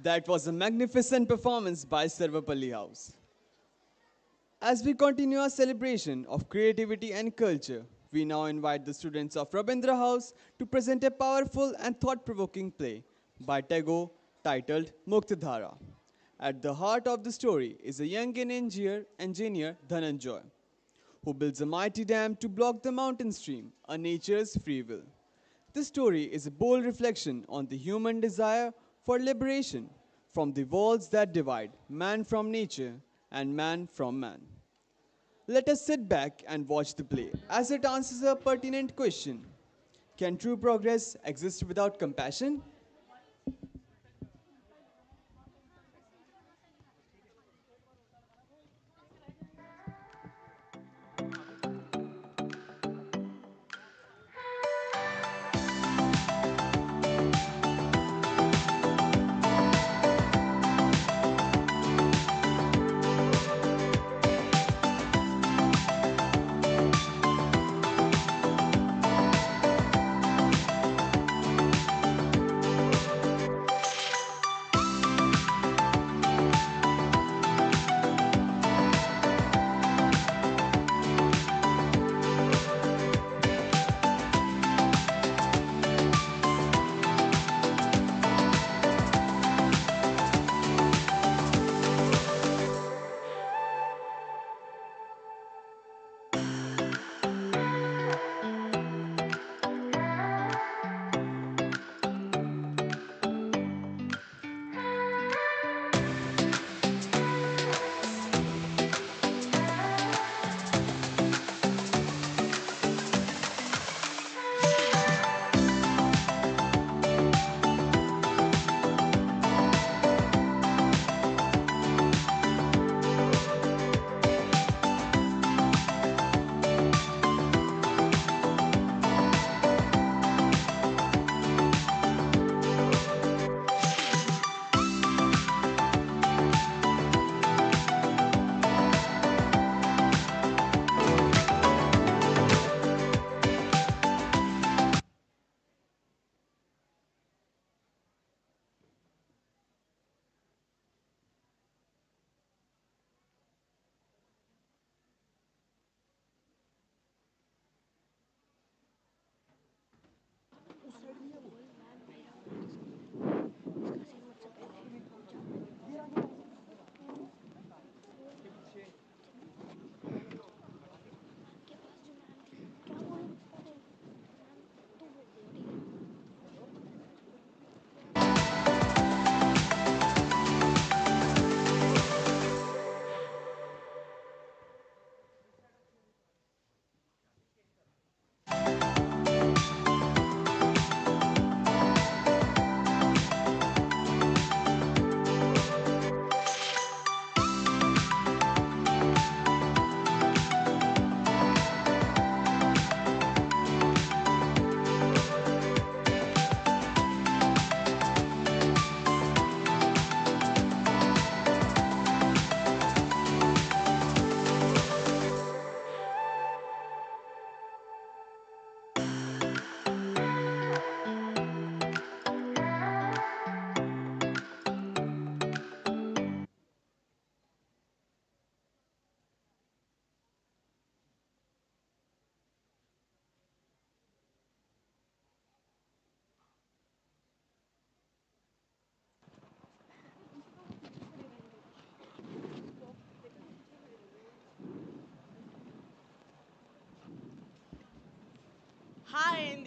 That was a magnificent performance by Serva Pali House. As we continue our celebration of creativity and culture, we now invite the students of Rabendra House to present a powerful and thought-provoking play by Tagore titled Muktadhara. At the heart of the story is a young engineer Dhananjoy, who builds a mighty dam to block the mountain stream, a nature's free will. This story is a bold reflection on the human desire for liberation from the walls that divide man from nature and man from man. Let us sit back and watch the play as it answers a pertinent question. Can true progress exist without compassion?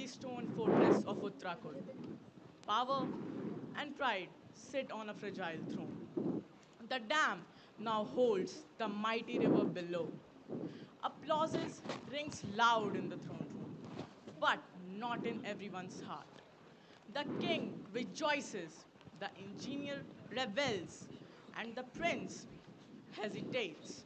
the stone fortress of Uttarakhand. Power and pride sit on a fragile throne. The dam now holds the mighty river below. Applauses rings loud in the throne room, but not in everyone's heart. The king rejoices, the engineer rebels, and the prince hesitates.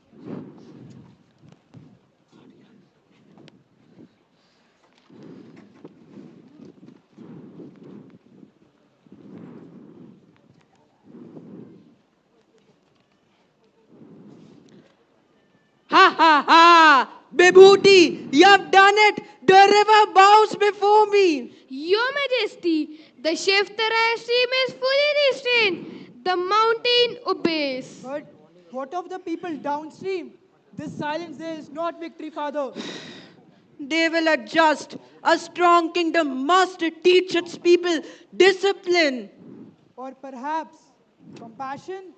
Ha ha ha! Bibhuti, you have done it! The river bows before me! Your Majesty, the Sheftaraya stream is fully restrained. The mountain obeys. But what of the people downstream? This silence there is not victory, Father. They will adjust. A strong kingdom must teach its people discipline. Or perhaps compassion?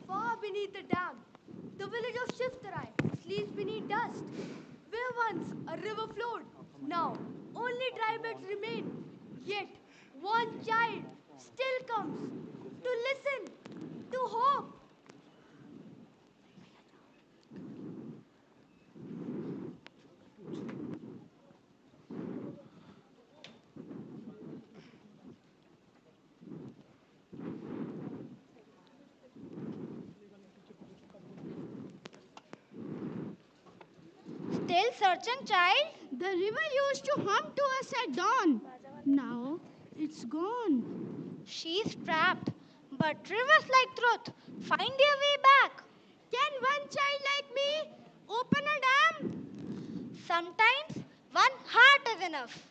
Far beneath the dam, the village of Shiftarai sleeps beneath dust. Where once a river flowed, now only dry beds remain. Yet one child still comes to listen, to hope. Still searching, child? The river used to hum to us at dawn. Now it's gone. She's trapped. But rivers like truth find their way back. Can one child like me open a dam? Sometimes one heart is enough.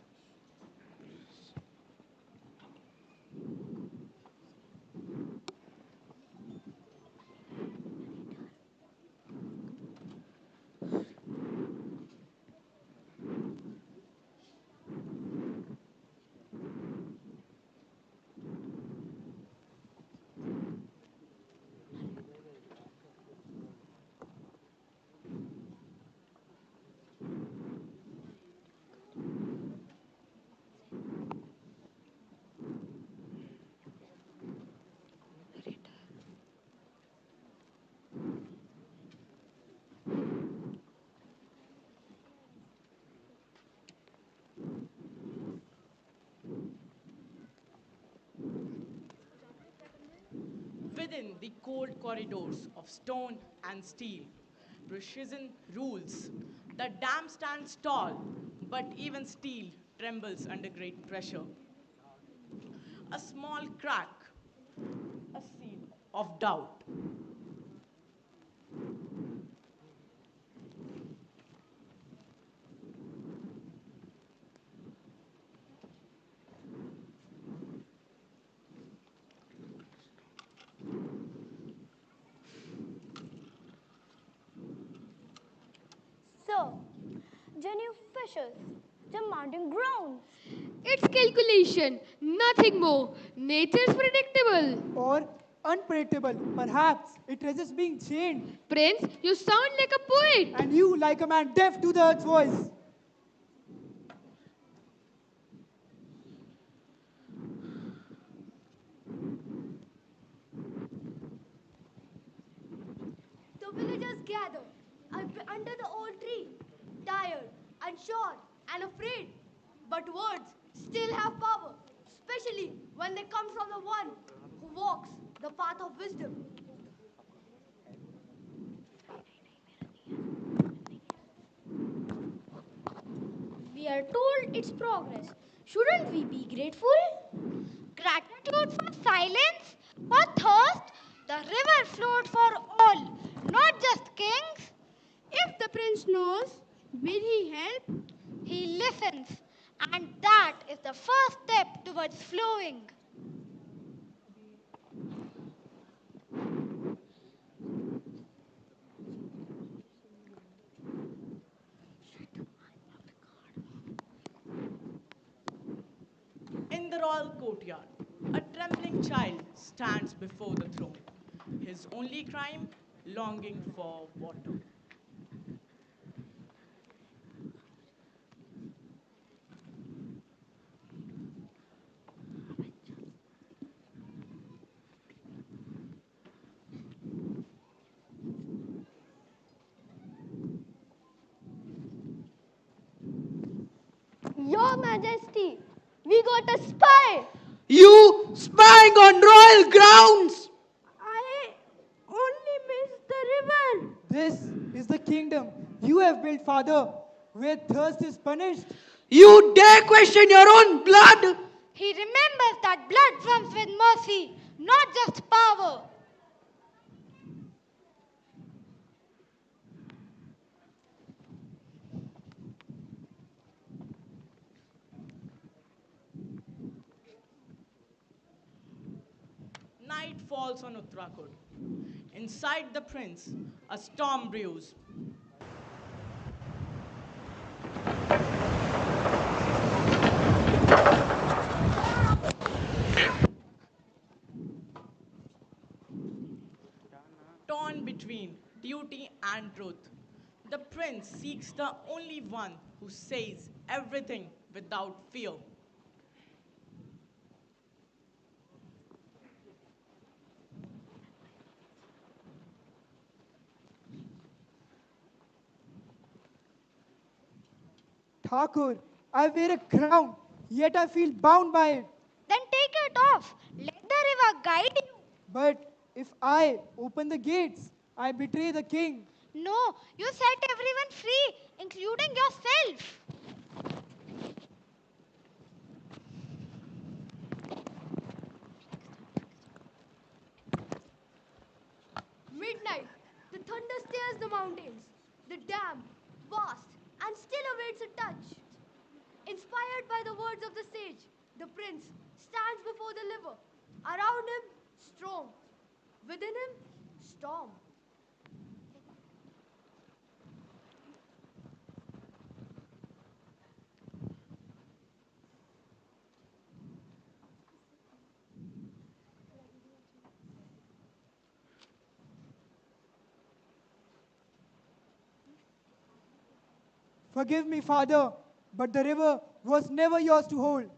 Within the cold corridors of stone and steel, precision rules. The dam stands tall, but even steel trembles under great pressure. A small crack, a seed of doubt. So, genuine fissures, the mountain groans. It's calculation, nothing more. Nature's predictable. Or unpredictable. Perhaps it resists being chained. Prince, you sound like a poet. And you like a man deaf to the earth's voice. The villagers gather under the old tree, tired, unsure, and afraid. But words still have power, especially when they come from the one who walks the path of wisdom. We are told its progress. Shouldn't we be grateful? Gratitude for silence, for thirst. The river flowed for all, not just kings. If the prince knows, will he help? He listens, and that is the first step towards flowing. In the royal courtyard, a trembling child stands before the throne. His only crime, longing for water. Your Majesty, we got a spy. You spying on royal grounds! I only missed the river. This is the kingdom you have built, Father, where thirst is punished. You dare question your own blood? He remembers that blood comes with mercy, not just power. Night falls on Uttarakhand. Inside the prince, a storm brews. Torn between duty and truth, the prince seeks the only one who says everything without fear. Thakur, I wear a crown, yet I feel bound by it. Then take it off. Let the river guide you. But if I open the gates, I betray the king. No, you set everyone free, including yourself. Midnight. The thunder stirs the mountains. The dam, vast and still awaits a touch. Inspired by the words of the sage, the prince stands before the river. Around him, storm. Within him, storm. Forgive me, Father, but the river was never yours to hold.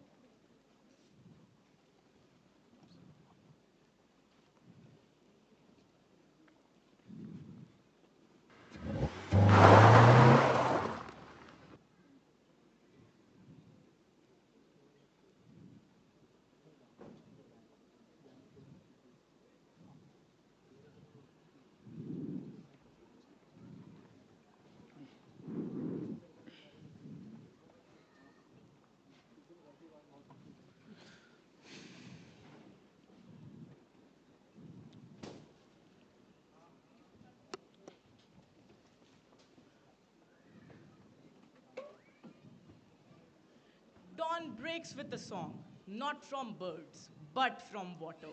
Dawn breaks with a song, not from birds, but from water.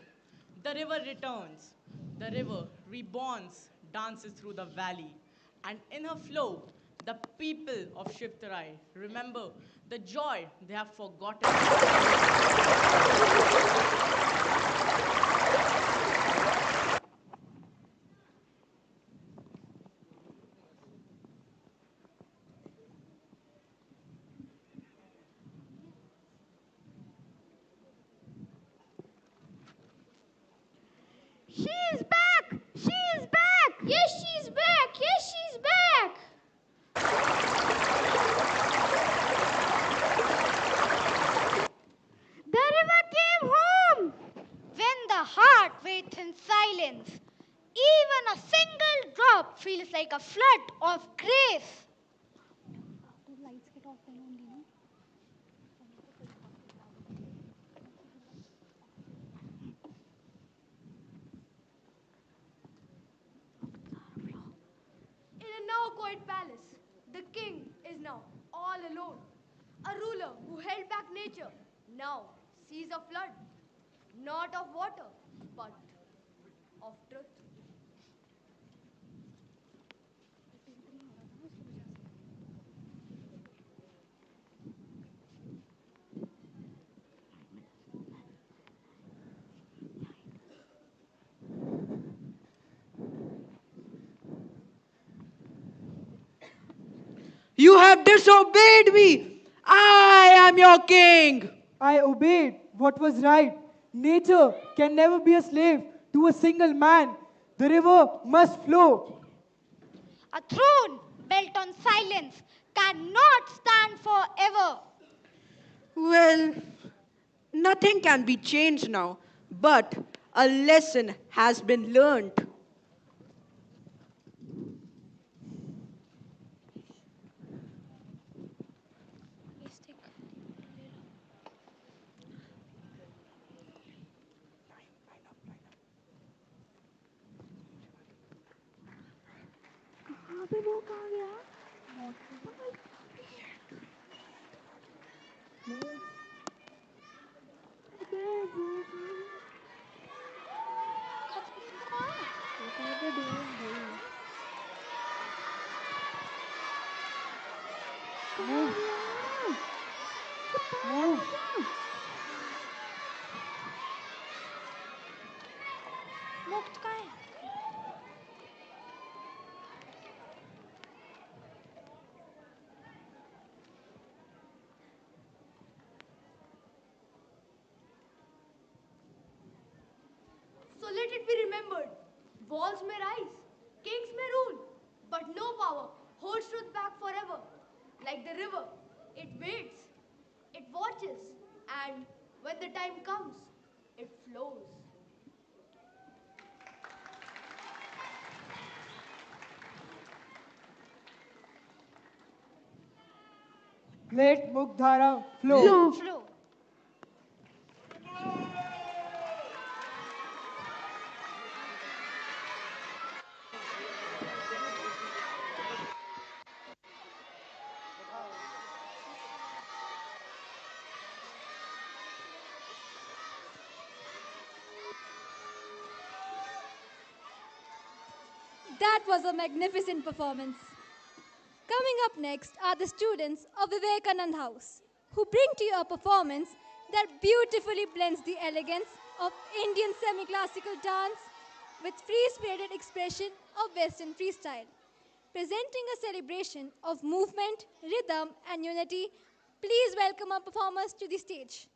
The river returns. The river reborns, dances through the valley. And in her flow, the people of Shivtarai remember the joy they have forgotten. She is back! She is back! Yes, she's back. Yes, she's back. The river came home! When the heart waits in silence, even a single drop feels like a flood of grace. In a now quiet palace, the king is now all alone. A ruler who held back nature now sees a flood, not of water, but of truth. You have disobeyed me. I am your king. I obeyed what was right. Nature can never be a slave to a single man. The river must flow. A throne built on silence cannot stand forever. Well, nothing can be changed now, but a lesson has been learned. मुक्त का है So let it be remembered, walls may rise, kings may rule, but no power holds truth back forever. Like the river, it waits, it watches, and when the time comes, it flows. Let Muktadhara flow. Flow. That was a magnificent performance. Coming up next are the students of Vivekanand House, who bring to you a performance that beautifully blends the elegance of Indian semi-classical dance with free-spirited expression of Western freestyle. Presenting a celebration of movement, rhythm, and unity, please welcome our performers to the stage.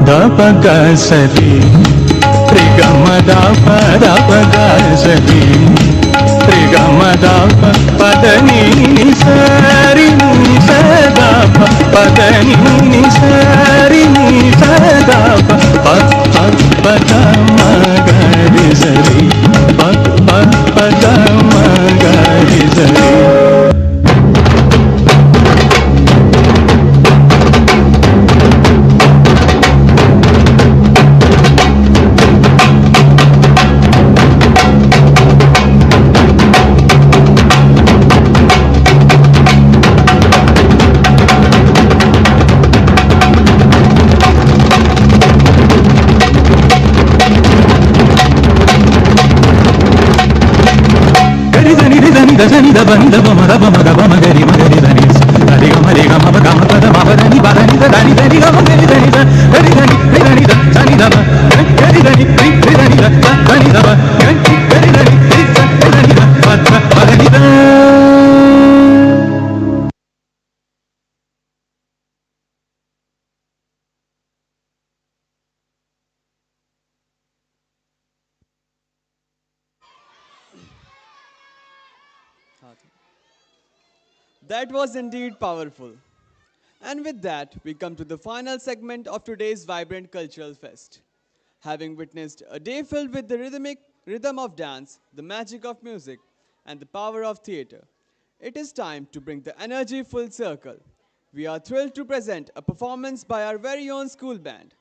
ಧಪ ಗ ಸರಿ ರಿ ಗ ಮ the ಪ the ಪ ಗ ಸರಿ ರಿ ಗ ಮ ದ ಪ ಪದ ನಿ ನಿ ಸರಿ ನಿ ಸ ದ ಪ ಪದ ನಿ ನಿ ಸರಿ ನಿ ಸ ದ ಪ ಪ ಪ ಪ ದ ಮ ಗ ರಿ ಸರಿ ಪ ಪ ಪ ದ ಮ ಗ ರಿ ಸರಿ. దని ద బని ద బమ ద బమ గ బమ గరి మగరి దని రి గ మ రి గ మ ప గ మ ప ద మ ప దని ప దని ద దని దని గ మ గరి దని ద గరి దని రి దని ద దని ద మ గరి దని రి రి దని ద దని ద మ గరి దని రి స దని ద ప ద ప దని the. That was indeed powerful. And with that, we come to the final segment of today's vibrant cultural fest. Having witnessed a day filled with the rhythmic rhythm of dance, the magic of music, and the power of theater, it is time to bring the energy full circle. We are thrilled to present a performance by our very own school band.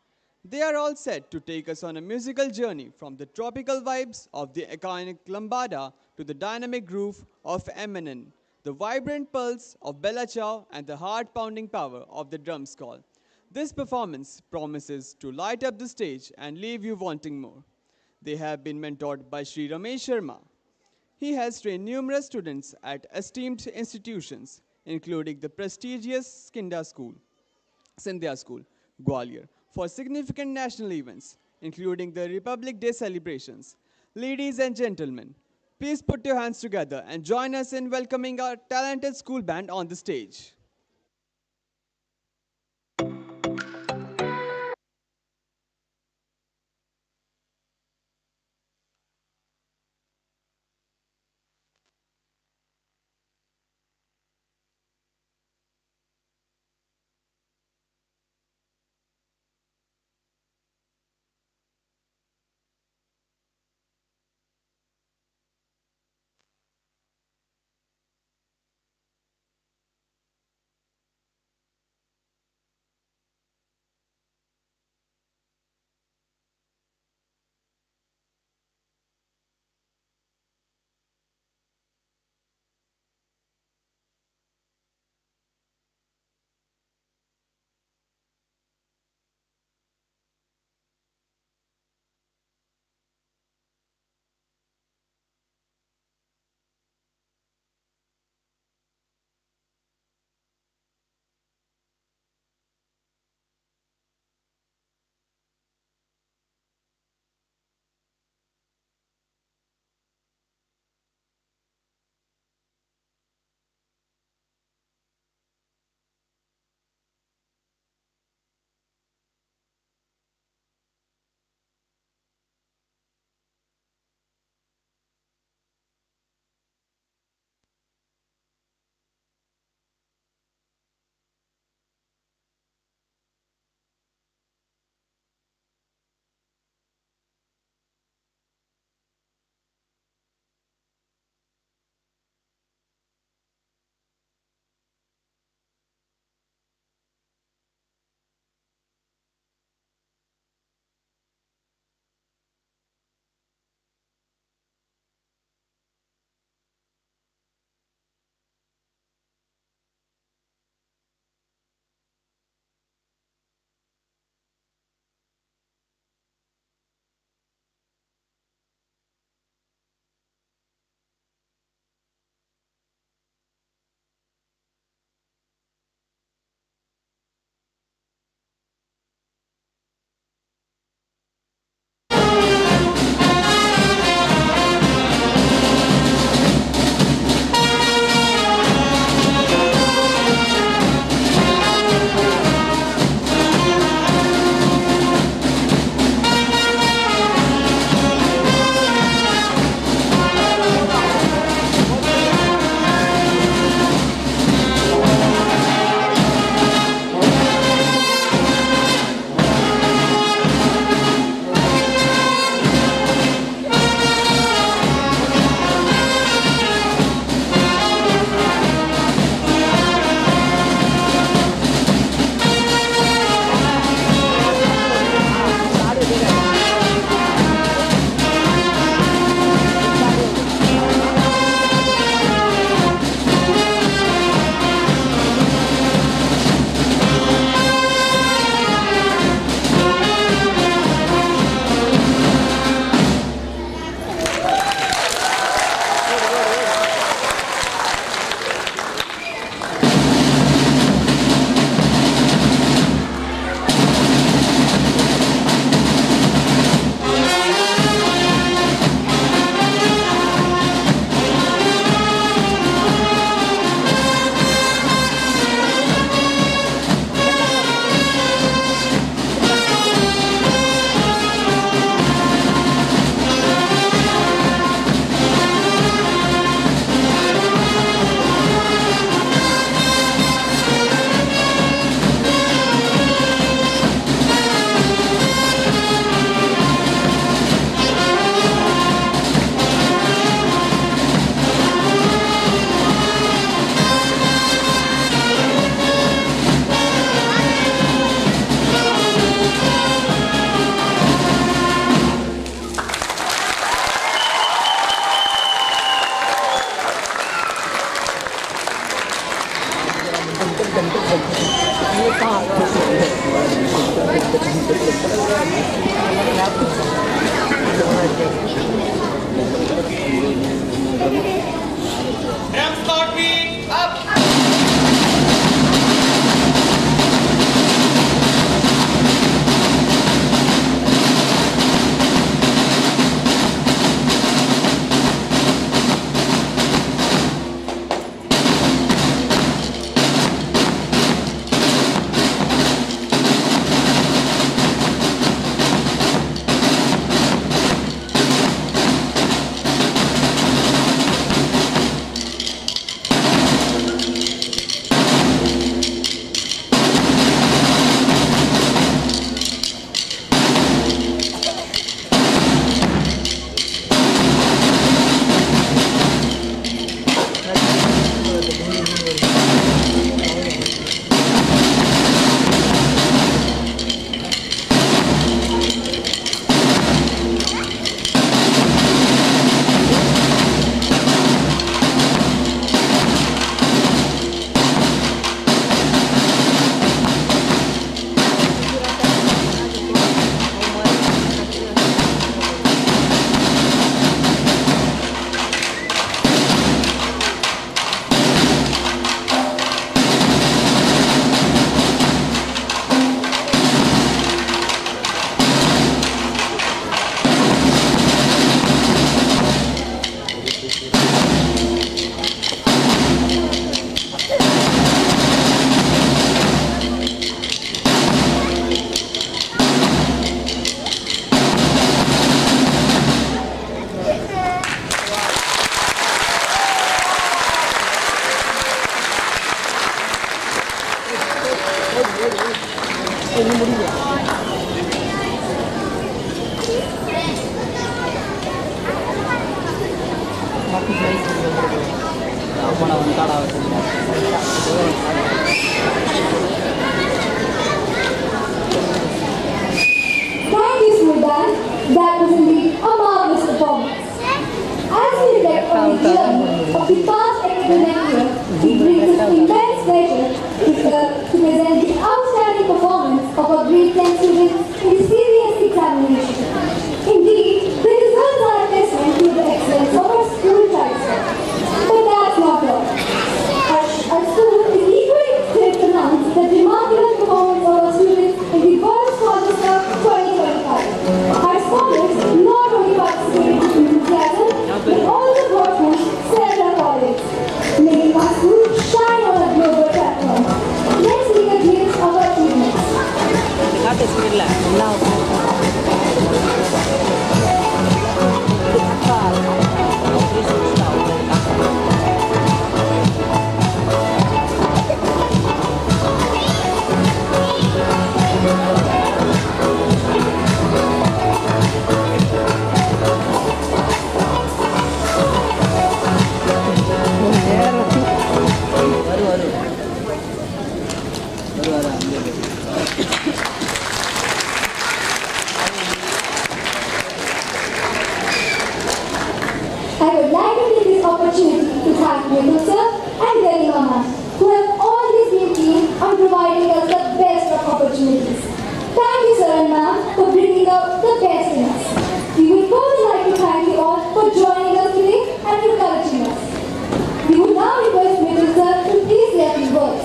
They are all set to take us on a musical journey from the tropical vibes of the iconic lambada to the dynamic groove of Eminem, the vibrant pulse of Bella Ciao, and the heart-pounding power of the drums call. This performance promises to light up the stage and leave you wanting more. They have been mentored by Sri Ramesh Sharma. He has trained numerous students at esteemed institutions, including the prestigious Scindia School, Gwalior, for significant national events, including the Republic Day celebrations. Ladies and gentlemen, please put your hands together and join us in welcoming our talented school band on the stage. Thank you, Smritan. That was indeed a marvelous performance. As we reflect on the journey of the past academic year, it brings us immense pleasure to present the outstanding performance of our grade 10 students in the serious examination. Indeed, the results are a testament to the excellence of our school tradition. But that's not all. Our school is equally thrilled to announce the remarkable performance of our students in the World Scholars Cup 2025. Our scholars not only participated in enthusiasm, but also brought home Serva Pali, making our school shine on a global platform. Let's take a glimpse of our achievements. I would like to take this opportunity to thank Rabendra sir and Delhi Mama, who have always been keen on providing us the best of opportunities. Thank you, sir and ma'am, for bringing out the best in us. We would both like to thank you all for joining us today and encouraging us. We would now request Rabendra sir to please say a few words.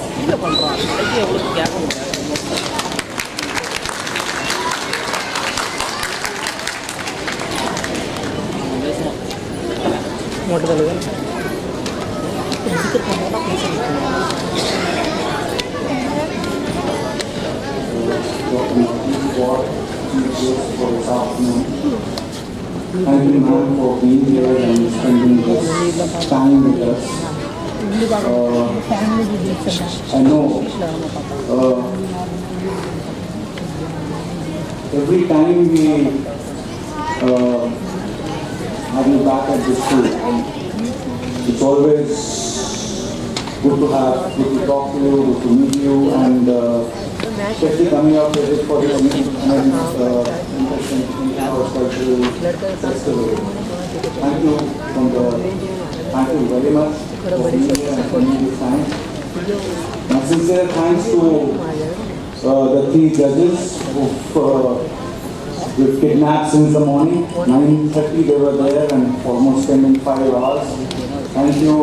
Thank you, ma'am, for being here and spending this time with us. I know every time we have you back at this school, it's always good to talk to you, good to meet you, and especially coming up with it for this impression in our cultural festival. Thank you very much for being here and spending this time. My sincere thanks to the three judges who've kidnapped since the morning. 9:30 they were there and almost spending 5 hours. Thank you,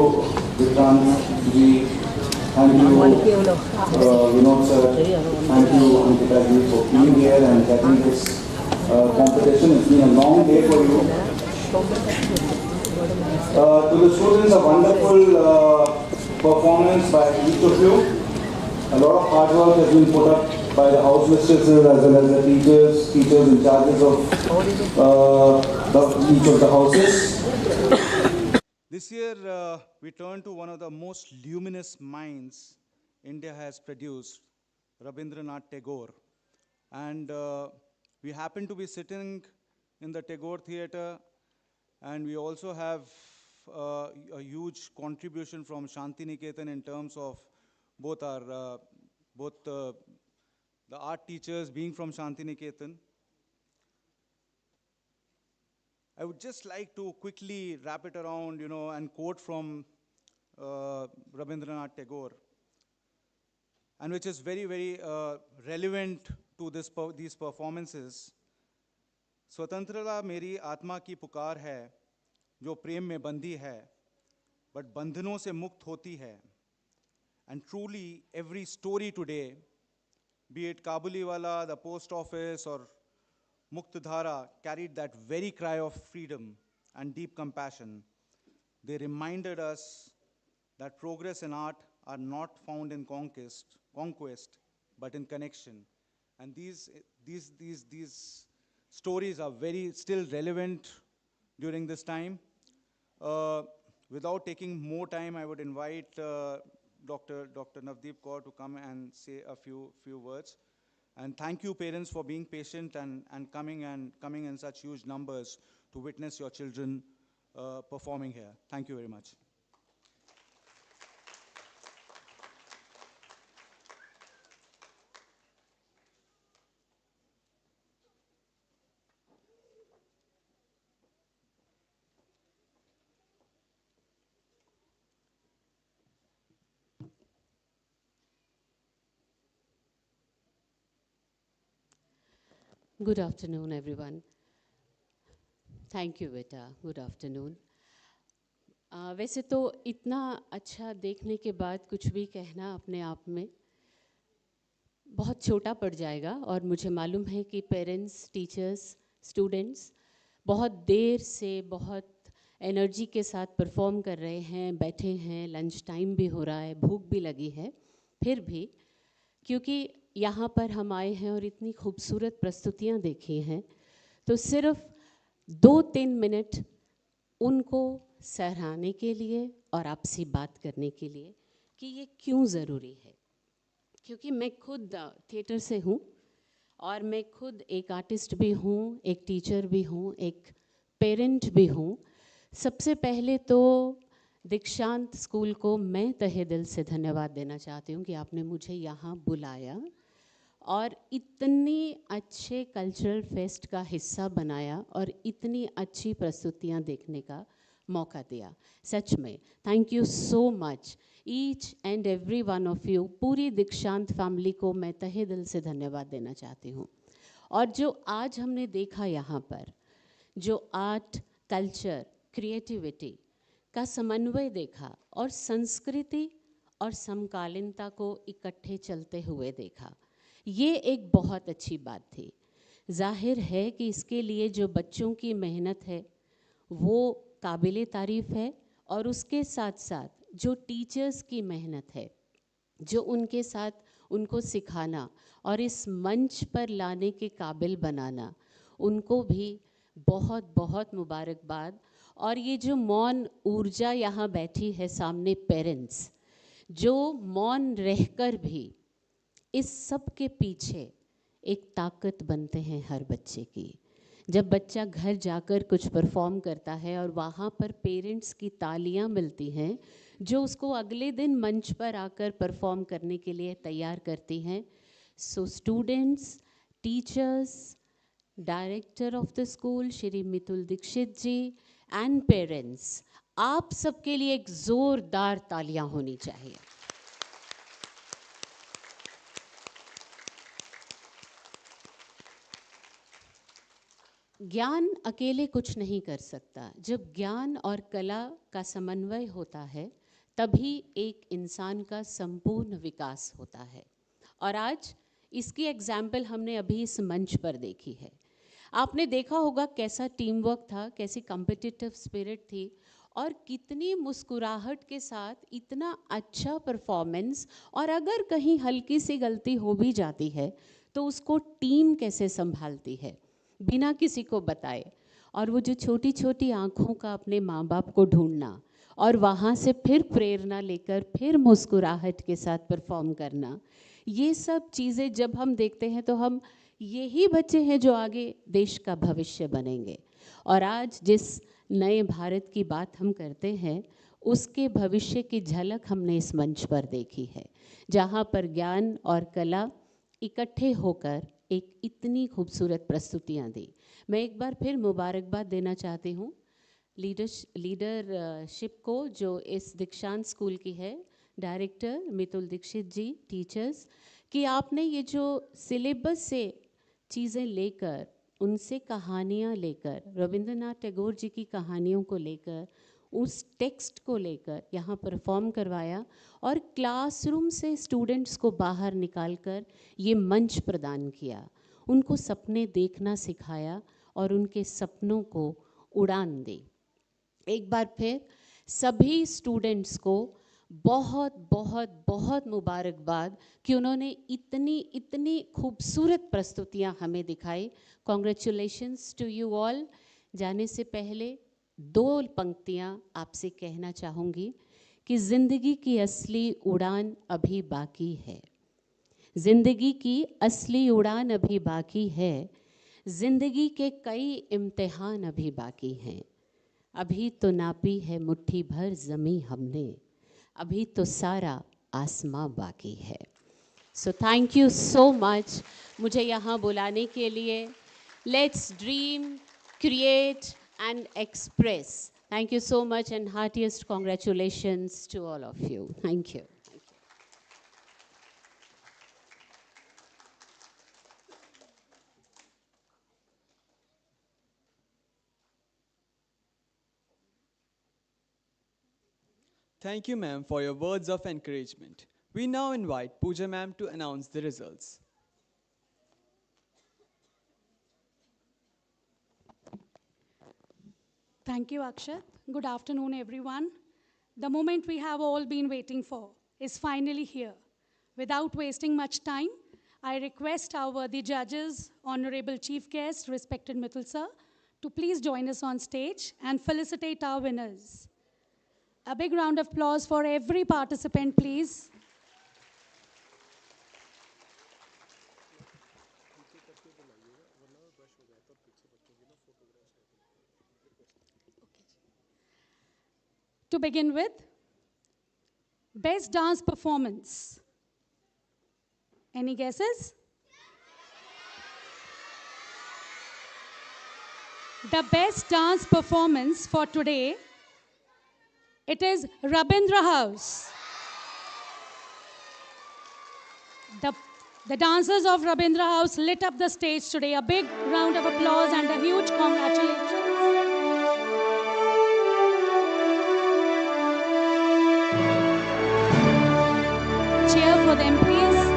Dikshant ji. Thank you, Vinod sir. Thank you, Ankita ji, for being here and getting this competition. It's been a long day for you. To the students, a wonderful performance by each of you. A lot of hard work has been put up by the house mistresses as well as the teachers in charges of each of the houses. This year, we turn to one of the most luminous minds India has produced, Rabendra Tagore. And we happen to be sitting in the Tagore Theatre, and we also have a huge contribution from Shanti Niketan in terms of both our the art teachers being from Shanti Niketan. I would just like to quickly wrap it around, and quote from Rabendra Tagore, and which is very, very relevant to these performances. स्वतंत्रता मेरी आत्मा की पुकार है, जो प्रेम में बंधी है, but बंधनों से मुक्त होती है. And truly, every story today, be it Kabuliwala, the post office, or Muktadhara, carried that very cry of freedom and deep compassion. They reminded us that progress and art are not found in conquest, but in connection. And these stories are very still relevant during this time. Without taking more time, I would invite Dr. Navdeep Kaur to come and say a few words. And thank you, parents, for being patient and coming in such huge numbers to witness your children performing here. Thank you very much. Good afternoon, everyone. Thank you, बेटा. Good afternoon. वैसे तो इतना अच्छा देखने के बाद कुछ भी कहना अपने आप में बहुत छोटा पड़ जाएगा, और मुझे मालूम है कि पेरेंट्स, टीचर्स, स्टूडेंट्स बहुत देर से बहुत एनर्जी के साथ परफॉर्म कर रहे हैं, बैठे हैं, लंच टाइम भी हो रहा है, भूख भी लगी है. फिर भी क्योंकि यहाँ पर हम आए हैं और इतनी खूबसूरत प्रस्तुतियाँ देखी हैं, तो सिर्फ 2-3 मिनट उनको सराहने के लिए और आपसे बात करने के लिए कि ये क्यों ज़रूरी है. क्योंकि मैं खुद थिएटर से हूँ और मैं खुद एक आर्टिस्ट भी हूँ, एक टीचर भी हूँ, एक पेरेंट भी हूँ. सबसे पहले तो दीक्षांत स्कूल को मैं तहे दिल से धन्यवाद देना चाहती हूँ कि आपने मुझे यहाँ बुलाया और इतनी अच्छे कल्चरल फेस्ट का हिस्सा बनाया और इतनी अच्छी प्रस्तुतियाँ देखने का मौका दिया. सच में thank you so much each and every one of you. पूरी दीक्षांत फैमिली को मैं तहे दिल से धन्यवाद देना चाहती हूँ. और जो आज हमने देखा यहाँ पर, जो आर्ट, कल्चर, क्रिएटिविटी का समन्वय देखा और संस्कृति और समकालीनता को इकट्ठे चलते हुए देखा, ये एक बहुत अच्छी बात थी. जाहिर है कि इसके लिए जो बच्चों की मेहनत है वो काबिले तारीफ़ है, और उसके साथ साथ जो टीचर्स की मेहनत है, जो उनके साथ उनको सिखाना और इस मंच पर लाने के काबिल बनाना, उनको भी बहुत बहुत मुबारकबाद. और ये जो मौन ऊर्जा यहाँ बैठी है सामने, पेरेंट्स जो मौन रहकर भी इस सब के पीछे एक ताकत बनते हैं हर बच्चे की. जब बच्चा घर जाकर कुछ परफॉर्म करता है और वहाँ पर पेरेंट्स की तालियाँ मिलती हैं जो उसको अगले दिन मंच पर आकर परफॉर्म करने के लिए तैयार करती हैं. सो students, teachers, director of the school Shri Mitul Dixit ji and parents, आप सबके लिए एक ज़ोरदार तालियां होनी चाहिए. ज्ञान अकेले कुछ नहीं कर सकता। जब ज्ञान और कला का समन्वय होता है तभी एक इंसान का संपूर्ण विकास होता है। और आज इसकी एग्जाम्पल हमने अभी इस मंच पर देखी है। आपने देखा होगा कैसा टीम वर्क था, कैसी कॉम्पिटिटिव स्पिरिट थी और कितनी मुस्कुराहट के साथ इतना अच्छा परफॉर्मेंस। और अगर कहीं हल्की सी गलती हो भी जाती है तो उसको टीम कैसे संभालती है बिना किसी को बताए। और वो जो छोटी छोटी आँखों का अपने माँ बाप को ढूंढना और वहाँ से फिर प्रेरणा लेकर फिर मुस्कुराहट के साथ परफॉर्म करना, ये सब चीज़ें जब हम देखते हैं तो हम यही बच्चे हैं जो आगे देश का भविष्य बनेंगे। और आज जिस नए भारत की बात हम करते हैं उसके भविष्य की झलक हमने इस मंच पर देखी है, जहाँ पर ज्ञान और कला इकट्ठे होकर एक इतनी खूबसूरत प्रस्तुतियाँ दी। मैं एक बार फिर मुबारकबाद देना चाहती हूँ लीडरशिप को जो इस दीक्षांत स्कूल की है, डायरेक्टर मितुल दीक्षित जी, टीचर्स, कि आपने ये जो सिलेबस से चीज़ें लेकर, उनसे कहानियाँ लेकर, रविंद्रनाथ टैगोर जी की कहानियों को लेकर, उस टेक्स्ट को लेकर यहाँ परफॉर्म करवाया और क्लासरूम से स्टूडेंट्स को बाहर निकालकर ये मंच प्रदान किया, उनको सपने देखना सिखाया और उनके सपनों को उड़ान दी। एक बार फिर सभी स्टूडेंट्स को बहुत बहुत बहुत मुबारकबाद कि उन्होंने इतनी इतनी खूबसूरत प्रस्तुतियाँ हमें दिखाई। Congratulations to you all. जाने से पहले 2 पंक्तियाँ आपसे कहना चाहूँगी कि ज़िंदगी की असली उड़ान अभी बाकी है, ज़िंदगी की असली उड़ान अभी बाकी है, ज़िंदगी के कई इम्तिहान अभी बाकी हैं। अभी तो नापी है मुट्ठी भर ज़मीं हमने, अभी तो सारा आसमां बाकी है। So thank you so much मुझे यहाँ बुलाने के लिए। Let's dream, create and express. Thank you so much and heartiest congratulations to all of you. Thank you. Thank you, ma'am, for your words of encouragement. We now invite Pooja ma'am to announce the results. Thank you, Akshat. Good afternoon, everyone. The moment we have all been waiting for is finally here. Without wasting much time, I request our worthy judges, Honorable Chief Guest, respected Mithul sir, to please join us on stage and felicitate our winners. A big round of applause for every participant, please. To begin with, Best Dance Performance. Any guesses? The best dance performance for today, it is Rabendra House. The dancers of Rabendra House lit up the stage today. A big round of applause and a huge congratulations. Cheer for them, please.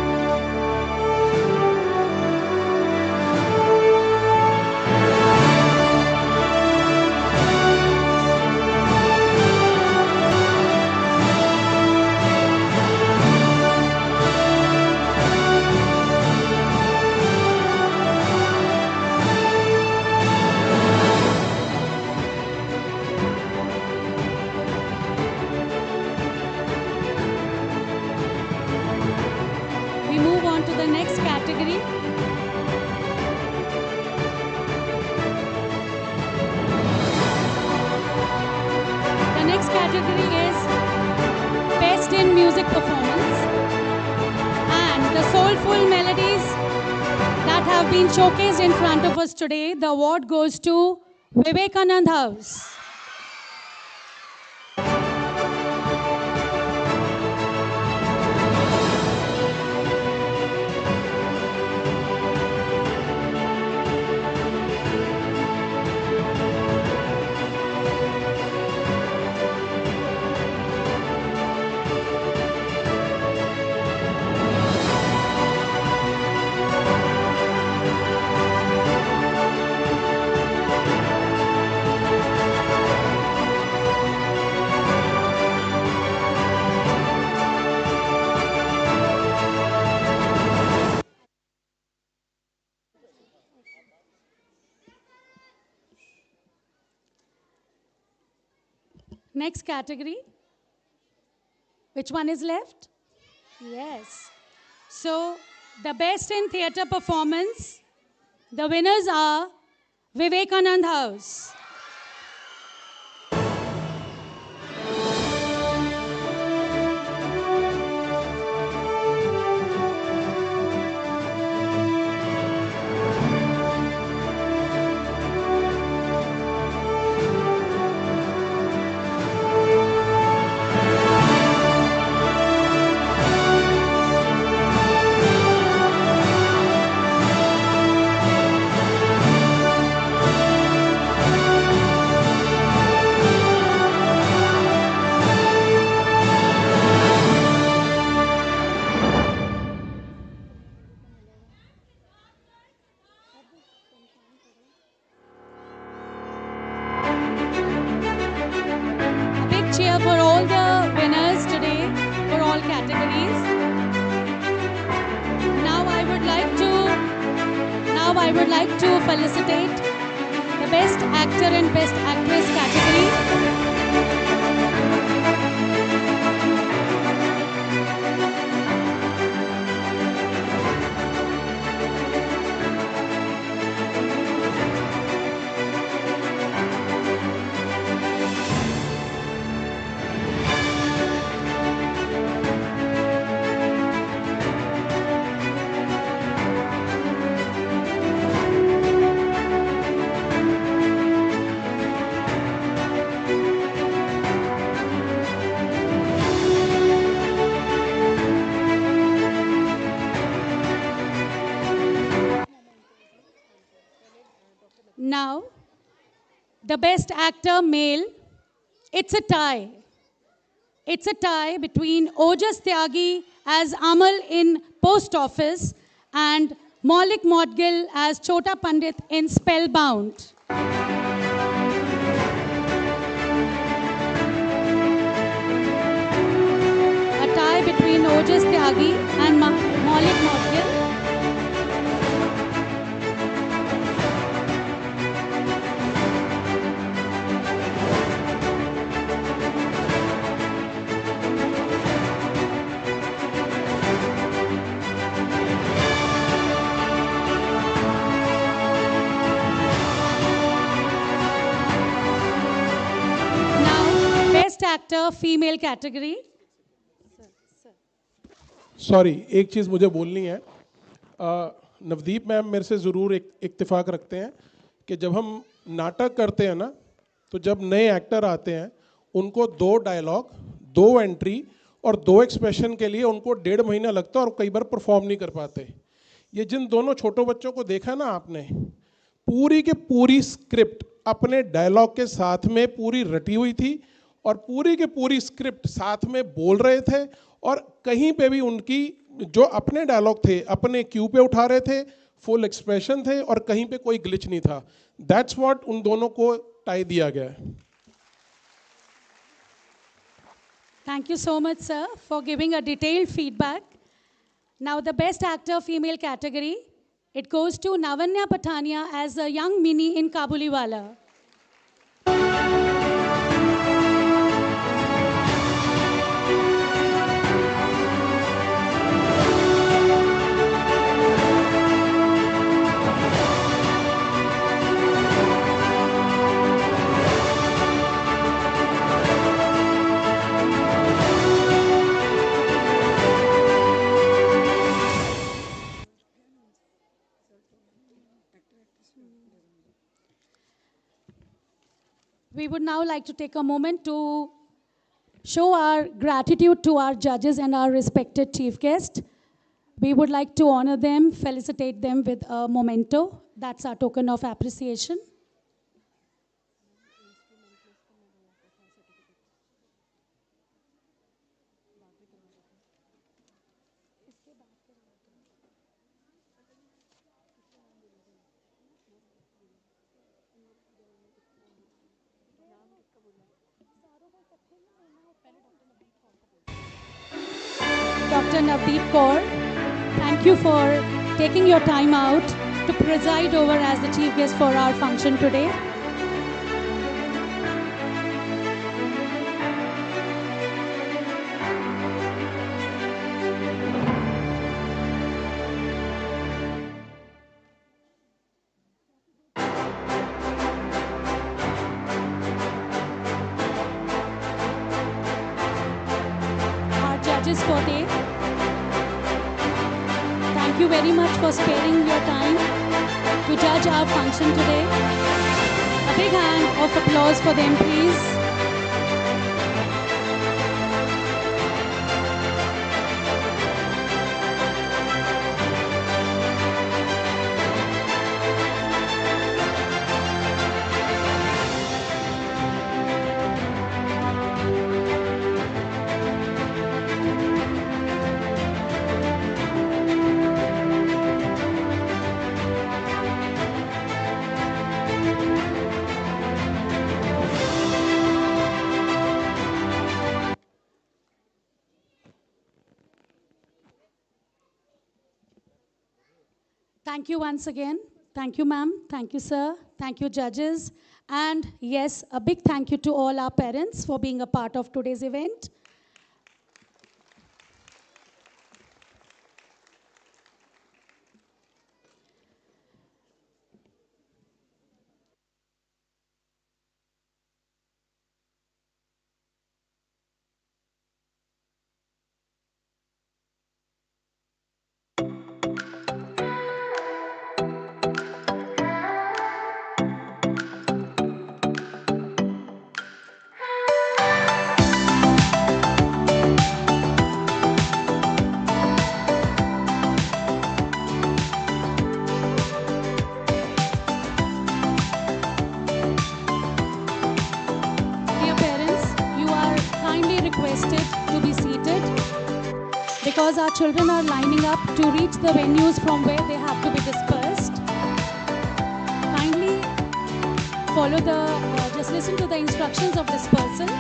We move on to the next category. The next category is Best in Music Performance. And the soulful melodies that have been showcased in front of us today, the award goes to Vivekanand House. Next category. Which one is left? Yes. So, the best in theatre performance, the winners are Vivekanand House. Cheer for all the winners today for all categories. Now I would like to felicitate the best actor and best actress category. Now, the best actor male, it's a tie. It's a tie between Ojas Tyagi as Amal in Post Office and Maulik Maudgil as Chota Pandit in Spellbound. A tie between Ojas Tyagi and Maulik Maudgil. Best actor female category. Sorry, एक चीज़ मुझे बोलनी है. Navdeep ma'am मेरे से ज़रूर इत्तेफाक रखते हैं कि जब हम नाटक करते हैं ना, तो जब नए एक्टर आते हैं उनको 2 डायलॉग, 2 एंट्री और 2 एक्सप्रेशन के लिए उनको 1.5 महीना लगता है और कई बार परफॉर्म नहीं कर पाते. ये जिन दोनों छोटों बच्चों को देखा ना आपने, पूरी की पूरी स्क्रिप्ट अपने डायलॉग के साथ में पूरी रटी हुई थी और पूरी की पूरी स्क्रिप्ट साथ में बोल रहे थे और कहीं पे भी उनकी जो अपने डायलॉग थे अपने क्यू पे उठा रहे थे, फुल एक्सप्रेशन थे और कहीं पे कोई ग्लिच नहीं था. दैट्स व्हाट उन दोनों को टाई दिया गया है. Thank you so much, sir, for giving a detailed feedback. Now, the best actor female category, it goes to Navanya Patania as a young Minnie in Kabuliwala. We would now like to take a moment to show our gratitude to our judges and our respected chief guest. We would like to honor them, felicitate them with a memento. That's our token of appreciation. Dr. Navdeep Kaur, thank you for taking your time out to preside over as the chief guest for our function today. judges for day. Thank you very much for sparing your time to judge our function today. A big hand of applause for them, please. Thank you once again. Thank you, ma'am. Thank you, sir. Thank you, judges. And yes, a big thank you to all our parents for being a part of today's event. Dear parents, you are kindly requested to be seated because our children are lining up to reach the venues from where they have to be dispersed. Kindly follow just listen to the instructions of dispersal.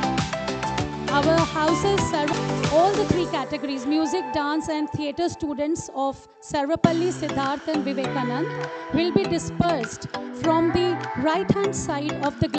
Our houses serve all the three categories, music, dance and theatre students of Serva Pali, Sadhar and Vivekanand will be dispersed from the right hand side of the